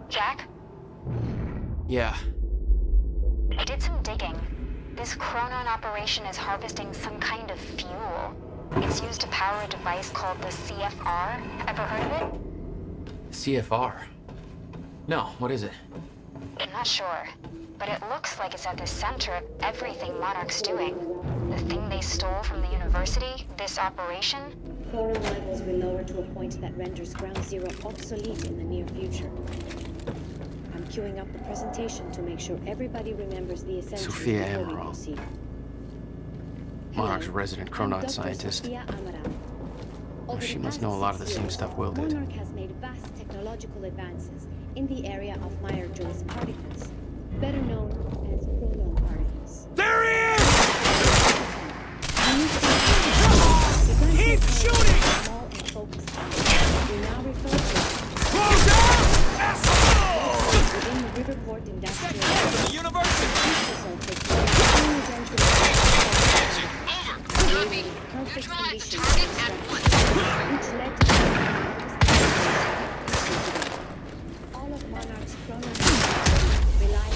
Jack? Yeah. I did some digging. This chronon operation is harvesting some kind of fuel. It's used to power a device called the CFR. Ever heard of it? CFR? No, what is it? I'm not sure, but it looks like it's at the center of everything Monarch's doing. The thing they stole from the university, this operation. Chronon levels will lower to a point that renders Ground Zero obsolete in the near future. I'm queuing up the presentation to make sure everybody remembers the essentials Sophia before we Amaral. proceed. Monarch's resident I'm chronon Dr. scientist. Sophia Amaral. Oh, Over she the must past know a lot of the 6 same years, stuff Will did. Monarch has made vast technological advances in the area of Meyer-Joyce particles, better known as chronon particles. There he is! Keep shooting! Small and focused on. We now refer to Close out! Asshole! within the Riverport Industrial The university! Perfect conditions which led to all of Monarch's chronon rely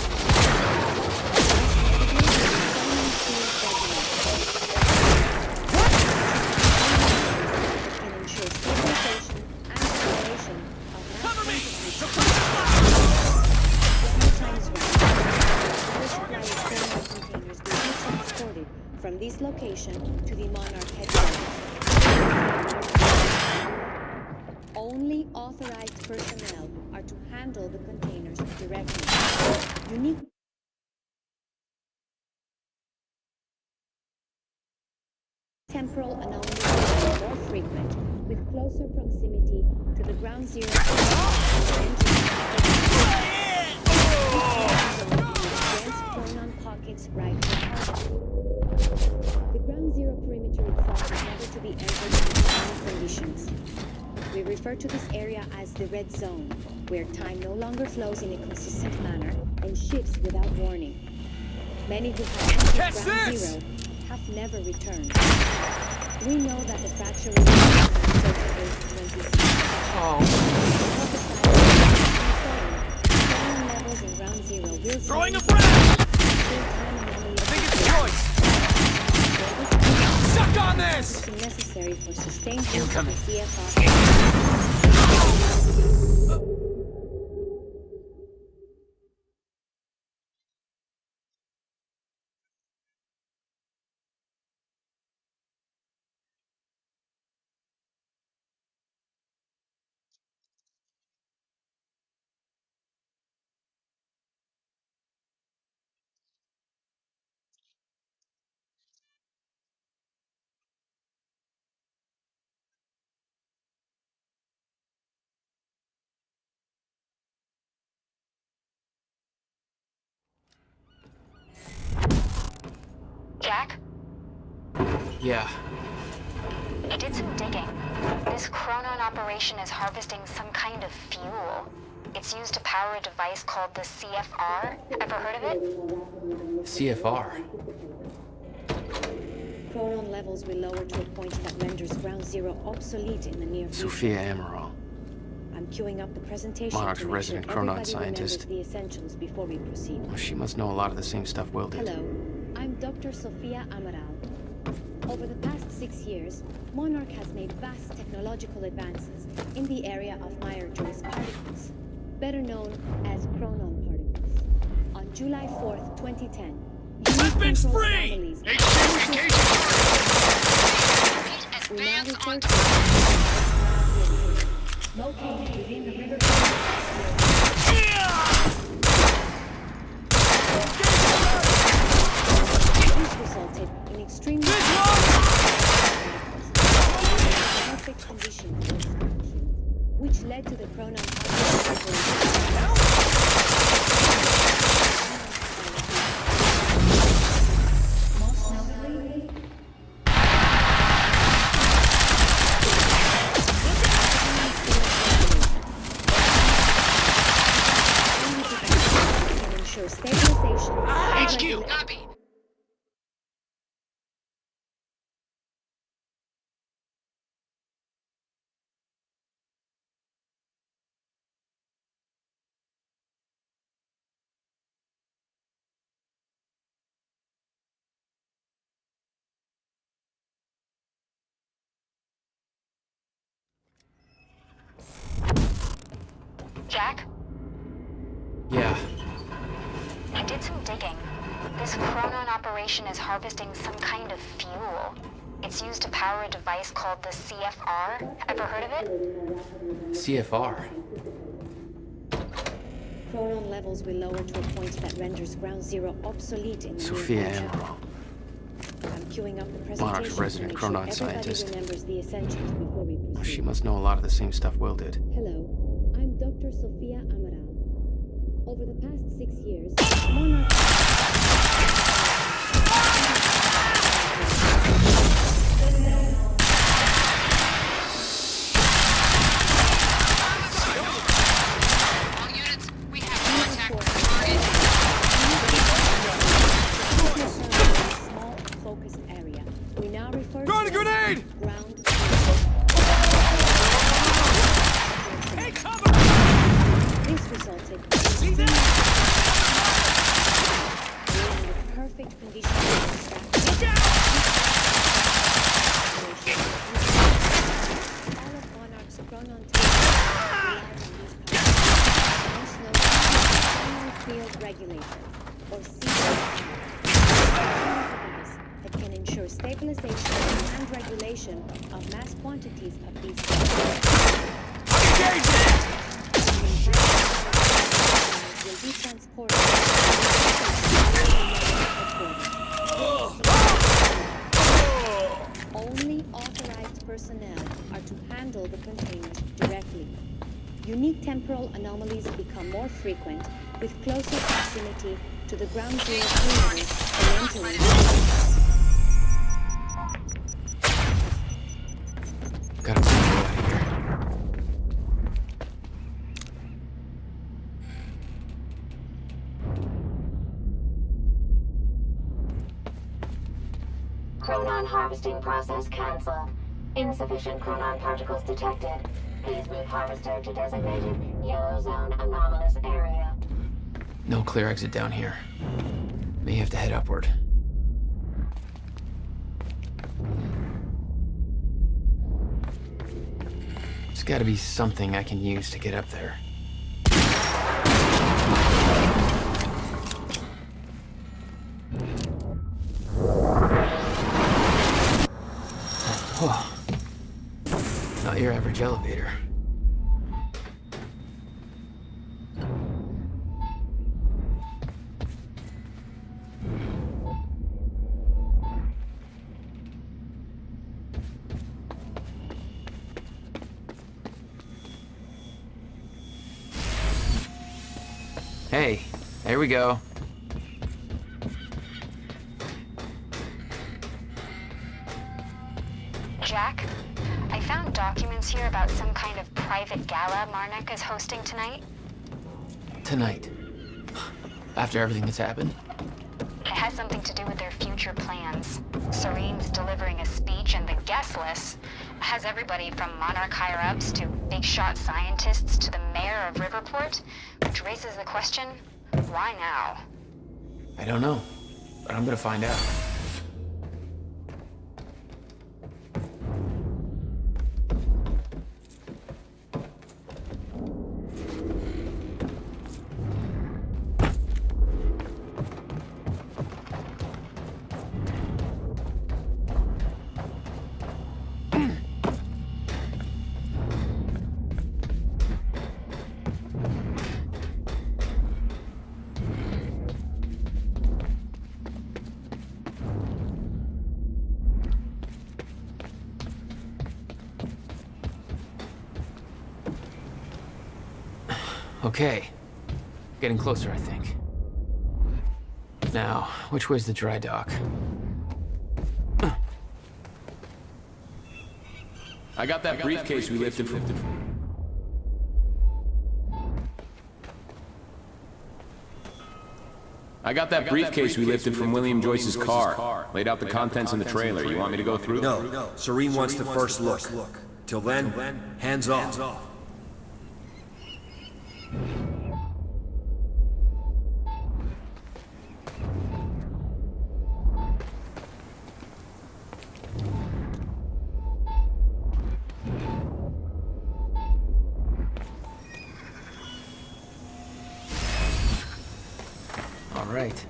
can ensure stabilization and acceleration of Cover me! containers will be transported from this location to the Monarch headquarters. Only authorized personnel are to handle the containers directly. Unique temporal anomalies are more frequent, with closer proximity to the ground zero. Dense chronon pockets right to target. The ground zero perimeter itself is never to be entered under any conditions. We refer to this area as the red zone, where time no longer flows in a consistent manner and shifts without warning. Many who have entered ground zero have never returned. We know that the fracture will levels in ground zero will throwing a frag! I think it's Joyce! Suck on this! Necessary for sustained use of the CFR. Jack? Yeah. I did some digging. This Chronon operation is harvesting some kind of fuel. It's used to power a device called the CFR. Ever heard of it? CFR? Chronon levels will lower to a point that renders ground zero obsolete in the near future. Sophia Amaral. I'm queuing up the presentation Monarch's to make resident sure Chronon everybody scientist. remembers the essentials before we proceed. Well, she must know a lot of the same stuff Will did. Hello, I'm Dr. Sophia Amaral. Over the past 6 years, Monarch has made vast technological advances in the area of Meyer-Joyce particles, better known as Chronon particles. On July 4th, 2010, Weapons free! We now refer to located within the river. This resulted in extremely perfect conditions for extraction, which led to the Chronon most notably can ensure stabilization. HQ, copy. Jack? Yeah. I did some digging. This Chronon operation is harvesting some kind of fuel. It's used to power a device called the CFR. Ever heard of it? CFR? Chronon levels will lower to a point that renders ground zero obsolete in the Sophia near future. Amaral. I'm queuing up the presentation Monarch's resident to make sure Chronon everybody scientist. remembers the essentials before we proceed. Well, she must know a lot of the same stuff Will did. Hello, I'm Dr. Sophia Amaral. Over the past 6 years, Monarch... Small, focused area. We now refer to a grenade! Ground. Hey, cover! This resulted See in that? the perfect conditions to extract. Look out! All of Monarch's Chronon Chronon Field Regulator, or CFR, that can stabilization and regulation of mass quantities of these will be transported Only authorized personnel are to handle the containers directly. Unique temporal anomalies become more frequent with closer proximity to the ground zero perimeter and entering. Gotta find a way out of here. Chronon harvesting process cancelled. Insufficient chronon particles detected. Please move harvester to designated yellow zone anomalous area. No clear exit down here. May have to head upward. There's gotta be something I can use to get up there. Oh. Not your average elevator. Hey, there we go. Jack, I found documents here about some kind of private gala Marnik is hosting tonight. Tonight. After everything that's happened? It has something to do with their future plans. Serene's delivering a speech, and the guest list has everybody from Monarch higher-ups to big-shot scientists to the mayor of Riverport, which raises the question, why now? I don't know, but I'm gonna find out. Okay. Getting closer, I think. Now, which way's the dry dock? I got that briefcase we lifted from... I got that briefcase we lifted from William Joyce's car. Laid out the contents in the trailer. You want me to go through? No. Serene wants the first look. Till then, hands off. All right.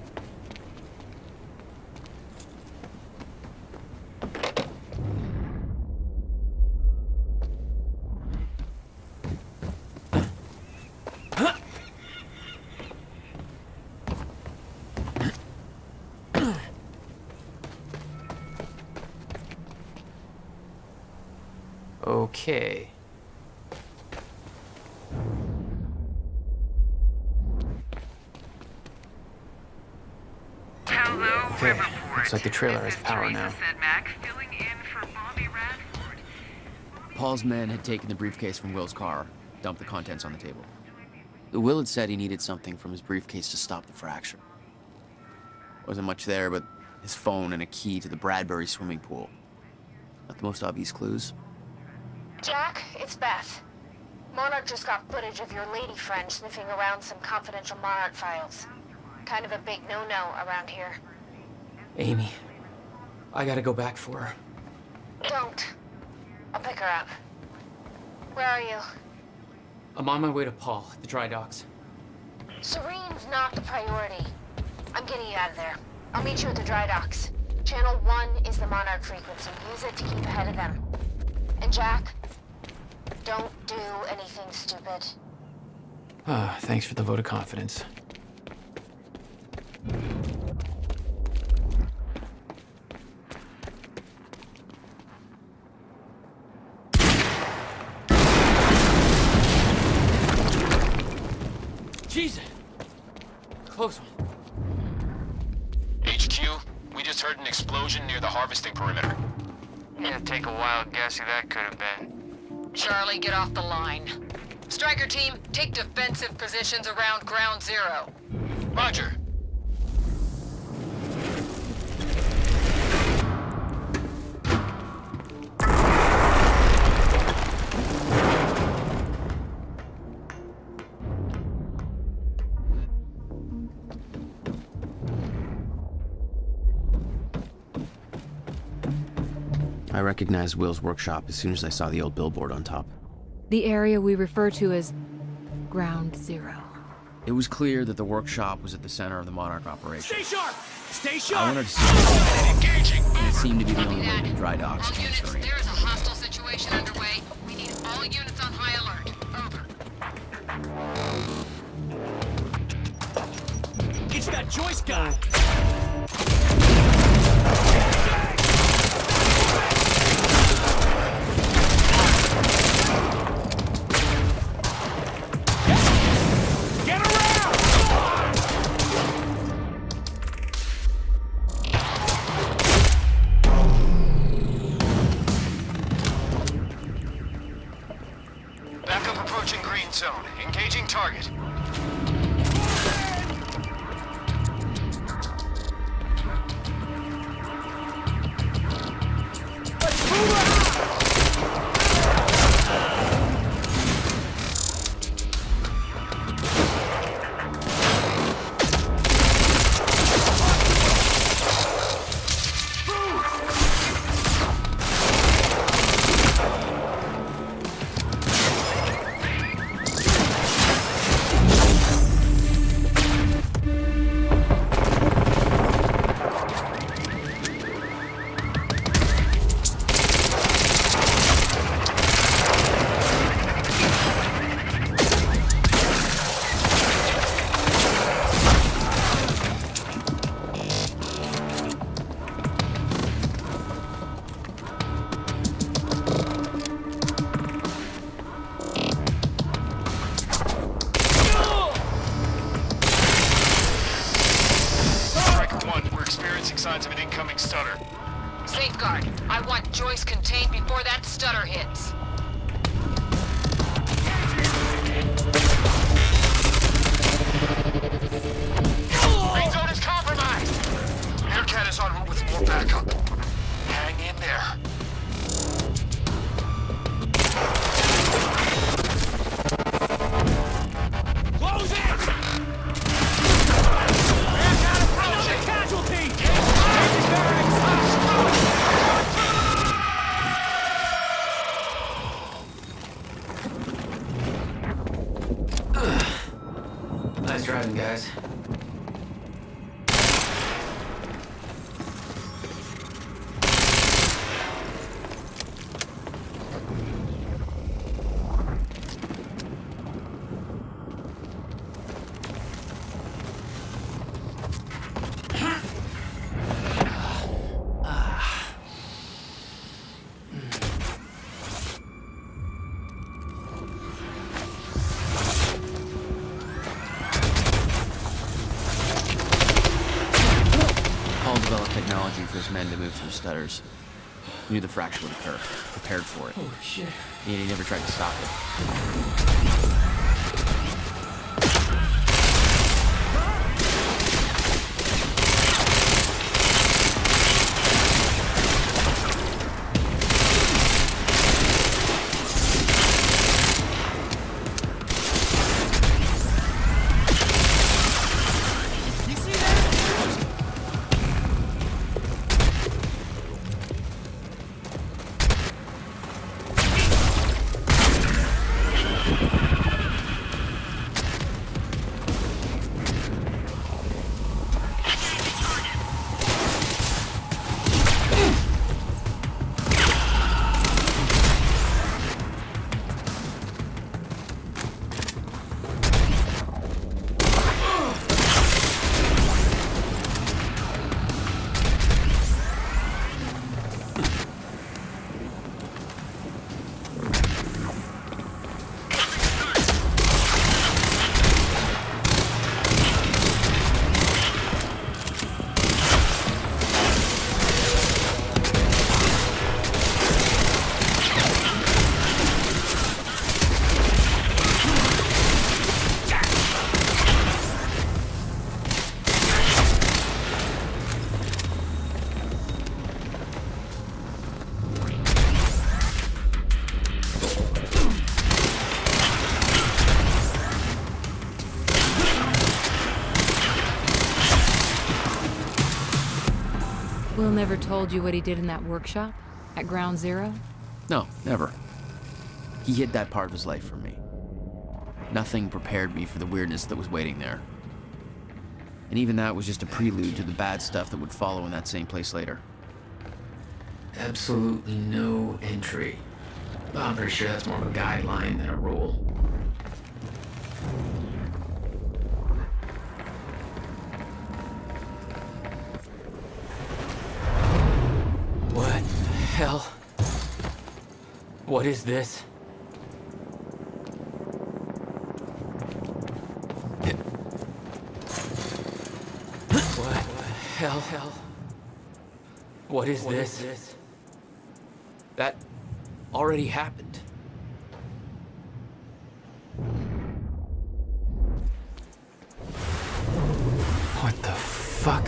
Okay. Okay, looks like the trailer has power now. Paul's men had taken the briefcase from Will's car, dumped the contents on the table. Will had said he needed something from his briefcase to stop the fracture. Wasn't much there, but his phone and a key to the Bradbury swimming pool. Not the most obvious clues. Jack, it's Beth. Monarch just got footage of your lady friend sniffing around some confidential Monarch files. Kind of a big no-no around here. Amy, I gotta go back for her. Don't. I'll pick her up. Where are you? I'm on my way to Paul at the dry docks. Serene's not the priority. I'm getting you out of there. I'll meet you at the dry docks. Channel 1 is the Monarch frequency. Use it to keep ahead of them. And Jack, don't do anything stupid. Thanks for the vote of confidence. Jesus! Close one. HQ, we just heard an explosion near the harvesting perimeter. Yeah, take a wild guess who that could have been. Charlie, get off the line. Striker team, take defensive positions around Ground Zero. Roger. I recognized Will's workshop as soon as I saw the old billboard on top. The area we refer to as Ground Zero. It was clear that the workshop was at the center of the Monarch operation. Stay sharp! Stay sharp! I wanted to see engaging, and it seemed to be the only way to dry docks in this area. There is a hostile situation underway. We need all units on high alert. Over. It's that Joyce guy! Backup approaching green zone. Engaging target. Signs of an incoming stutter. Safeguard. I want Joyce contained before that stutter hits. Green zone is compromised. Aircat is en route with more backup. Hang in there. Close it! Aircat approaching! Casualty! Nice driving, guys. Technology for his men to move through stutters. He knew the fracture would occur, prepared for it. Oh, shit. And he never tried to stop it. Will never told you what he did in that workshop at Ground Zero? No, never. He hid that part of his life from me. Nothing prepared me for the weirdness that was waiting there. And even that was just a prelude to the bad stuff that would follow in that same place later. Absolutely no entry. But I'm pretty sure that's more of a guideline than a rule. What the hell? What is this? What the hell? What is this? That already happened. What the fuck?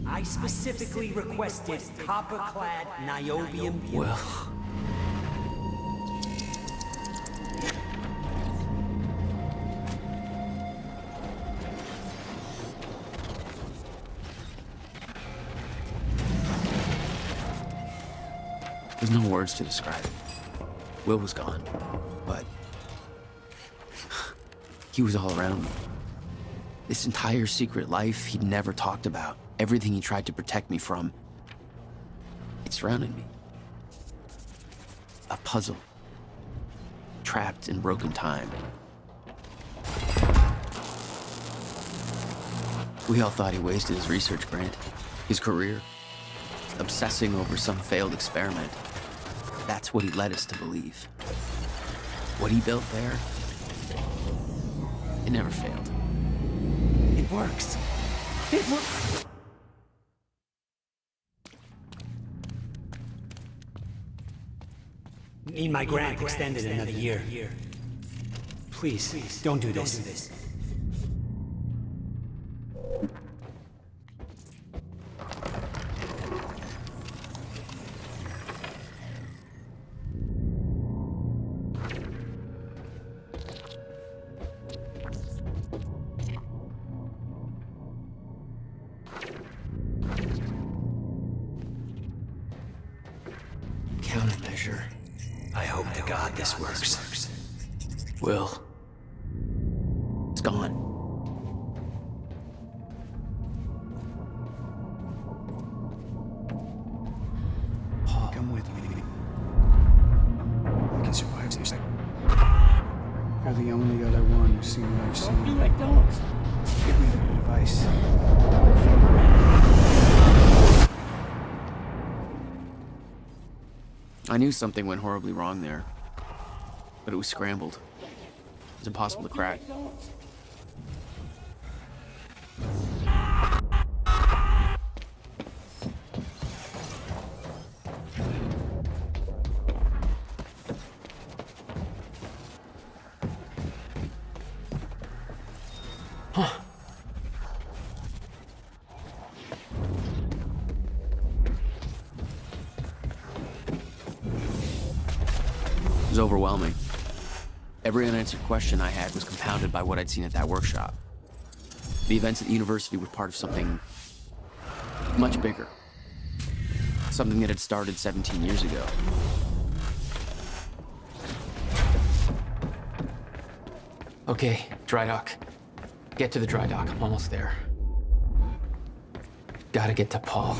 I specifically requested copper-clad niobium. Well. There's no words to describe it. Will was gone, but he was all around me. This entire secret life he'd never talked about, everything he tried to protect me from, it surrounded me. A puzzle, trapped in broken time. We all thought he wasted his research grant, his career, obsessing over some failed experiment. That's what he led us to believe. What he built there, it never failed. It works. It works. Need my grant extended another year. Please, don't do this. Countermeasure. I hope to God this works. Will. It's gone. Come with me. I can survive this. You're the only other one who's seen what I've seen. Don't do it, don't. Give me the device. I knew something went horribly wrong there, but it was scrambled. It was impossible to crack. Huh. It was overwhelming. Every unanswered question I had was compounded by what I'd seen at that workshop. The events at the university were part of something much bigger. Something that had started 17 years ago. Okay, dry dock. Get to the dry dock. I'm almost there. Gotta get to Paul.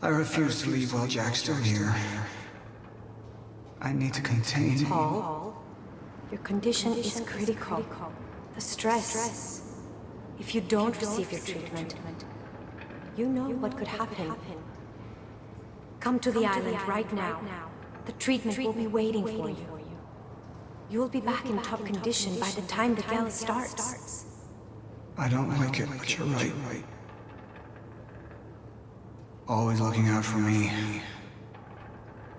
I refuse to leave while Jack's still here. I need to contain. Paul, Your condition is critical. The stress. If you don't receive your treatment, you know what could happen. Come to the island right now. The treatment will be waiting for you. You will be back in top condition by the time the gala starts. I don't like it, but you're right. Always looking out for me.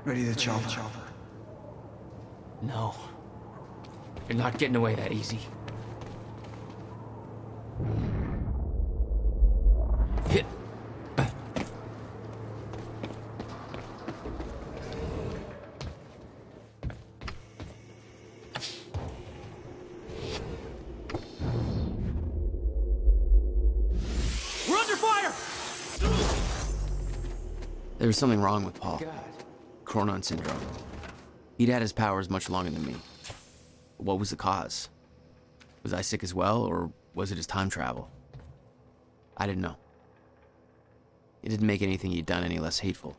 Ready to chop. No. You're not getting away that easy. Hit. We're under fire! There was something wrong with Paul. Chronon syndrome. He'd had his powers much longer than me. What was the cause? Was I sick as well, or was it his time travel? I didn't know. It didn't make anything he'd done any less hateful.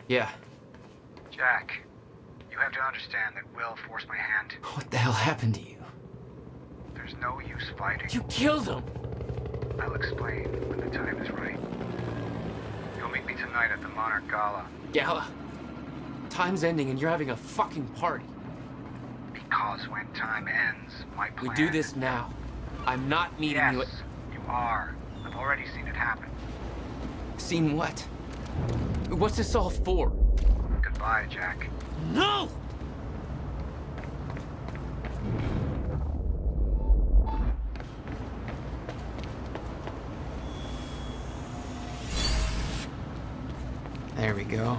Yeah. Jack, you have to understand that Will forced my hand. What the hell happened to you? There's no use fighting. You killed him! I'll explain when the time is right. You'll meet me tonight at the Monarch Gala. Gala? Time's ending and you're having a fucking party. Because when time ends, my plan... We do this now. I'm not meeting you at... Yes, you are. I've already seen it happen. Seen what? What's this all for? Goodbye, Jack. No! There we go.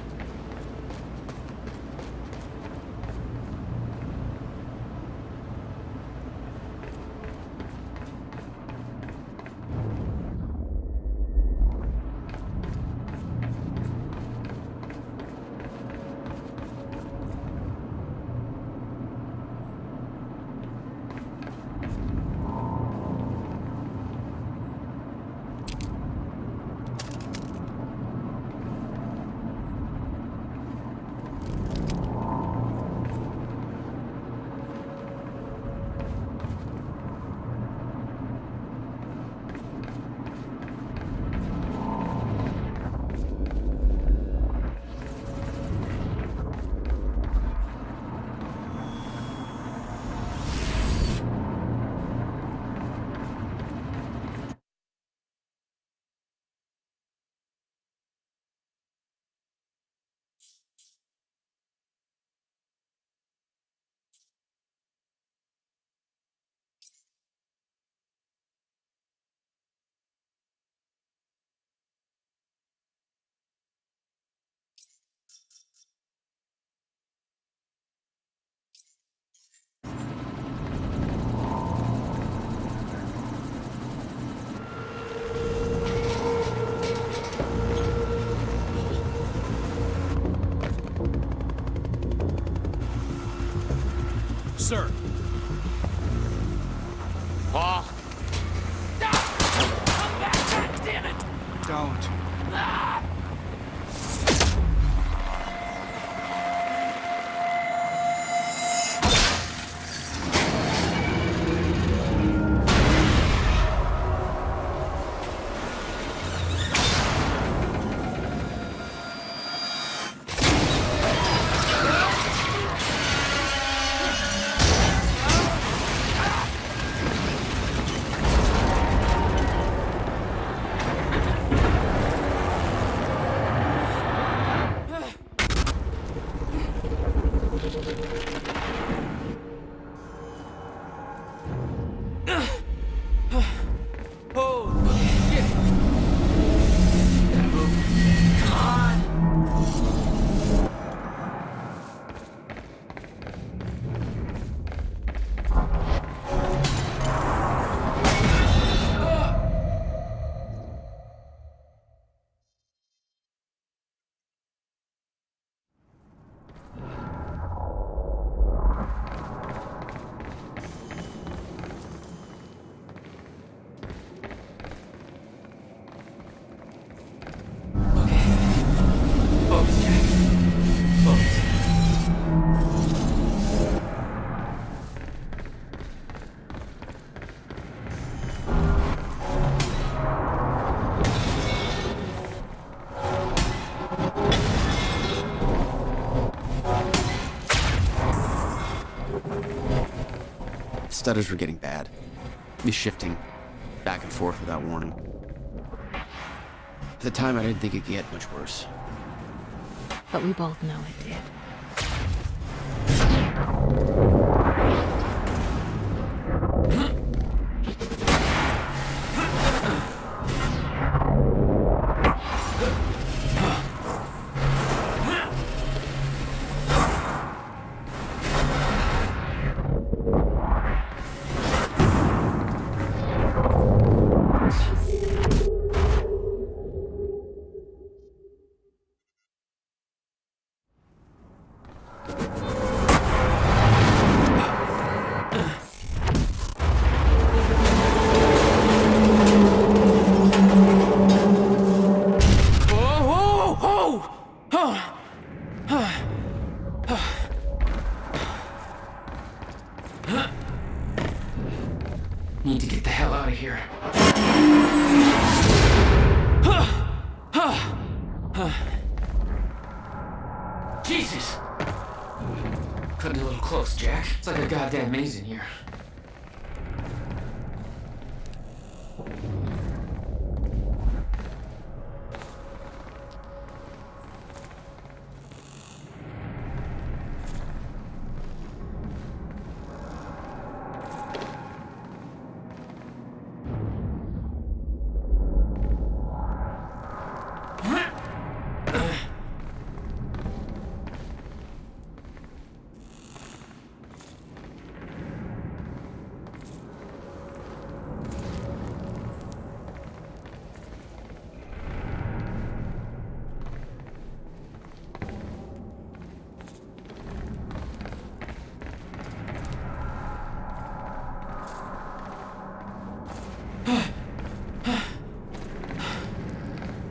Stutters were getting bad. He's shifting back and forth without warning. At the time, I didn't think it could get much worse. But we both know it did. Need to get the hell out of here. Jesus! Cutting a little close, Jack. It's like a goddamn maze in here.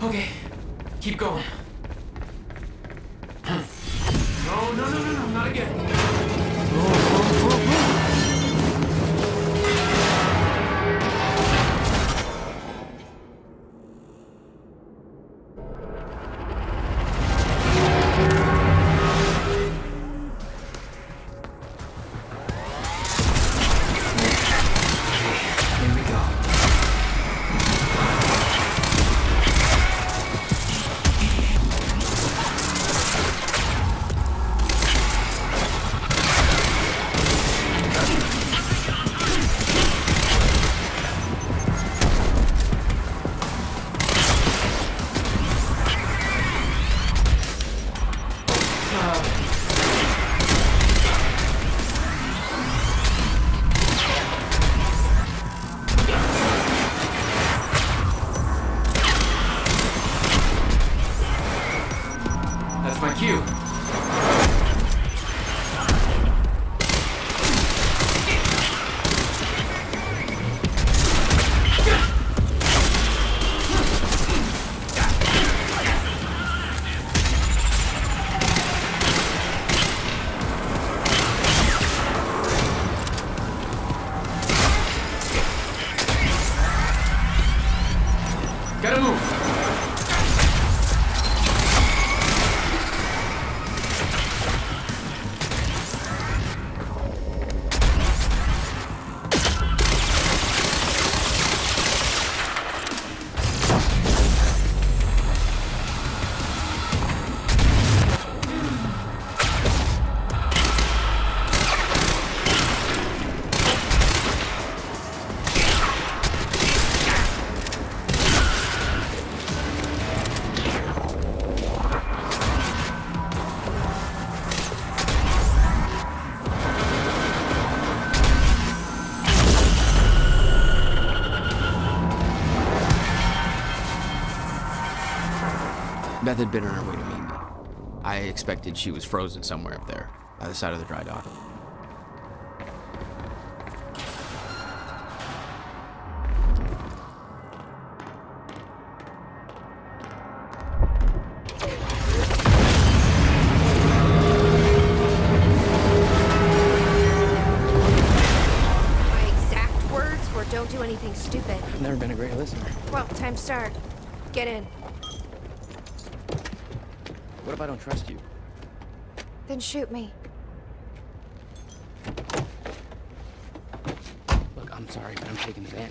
Okay, keep going. No, not again. Here we go. That's my cue. Gotta move. Beth had been on her way to meet me. I expected she was frozen somewhere up there, by the side of the dry dock. My exact words were, don't do anything stupid. I've never been a great listener. Well, time to start. Get in. What if I don't trust you? Then shoot me. I'm sorry, but I'm taking the van.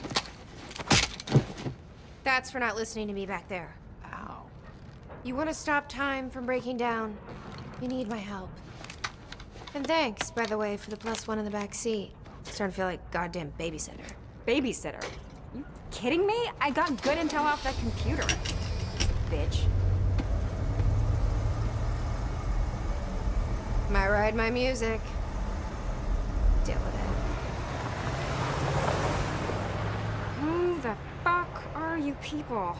That's for not listening to me back there. Ow. You want to stop time from breaking down? You need my help. And thanks, by the way, for the +1 in the back seat. Starting to feel like goddamn babysitter. Babysitter? You kidding me? I got good intel off that computer. Bitch. My ride, my music. Deal with it. Who the fuck are you people?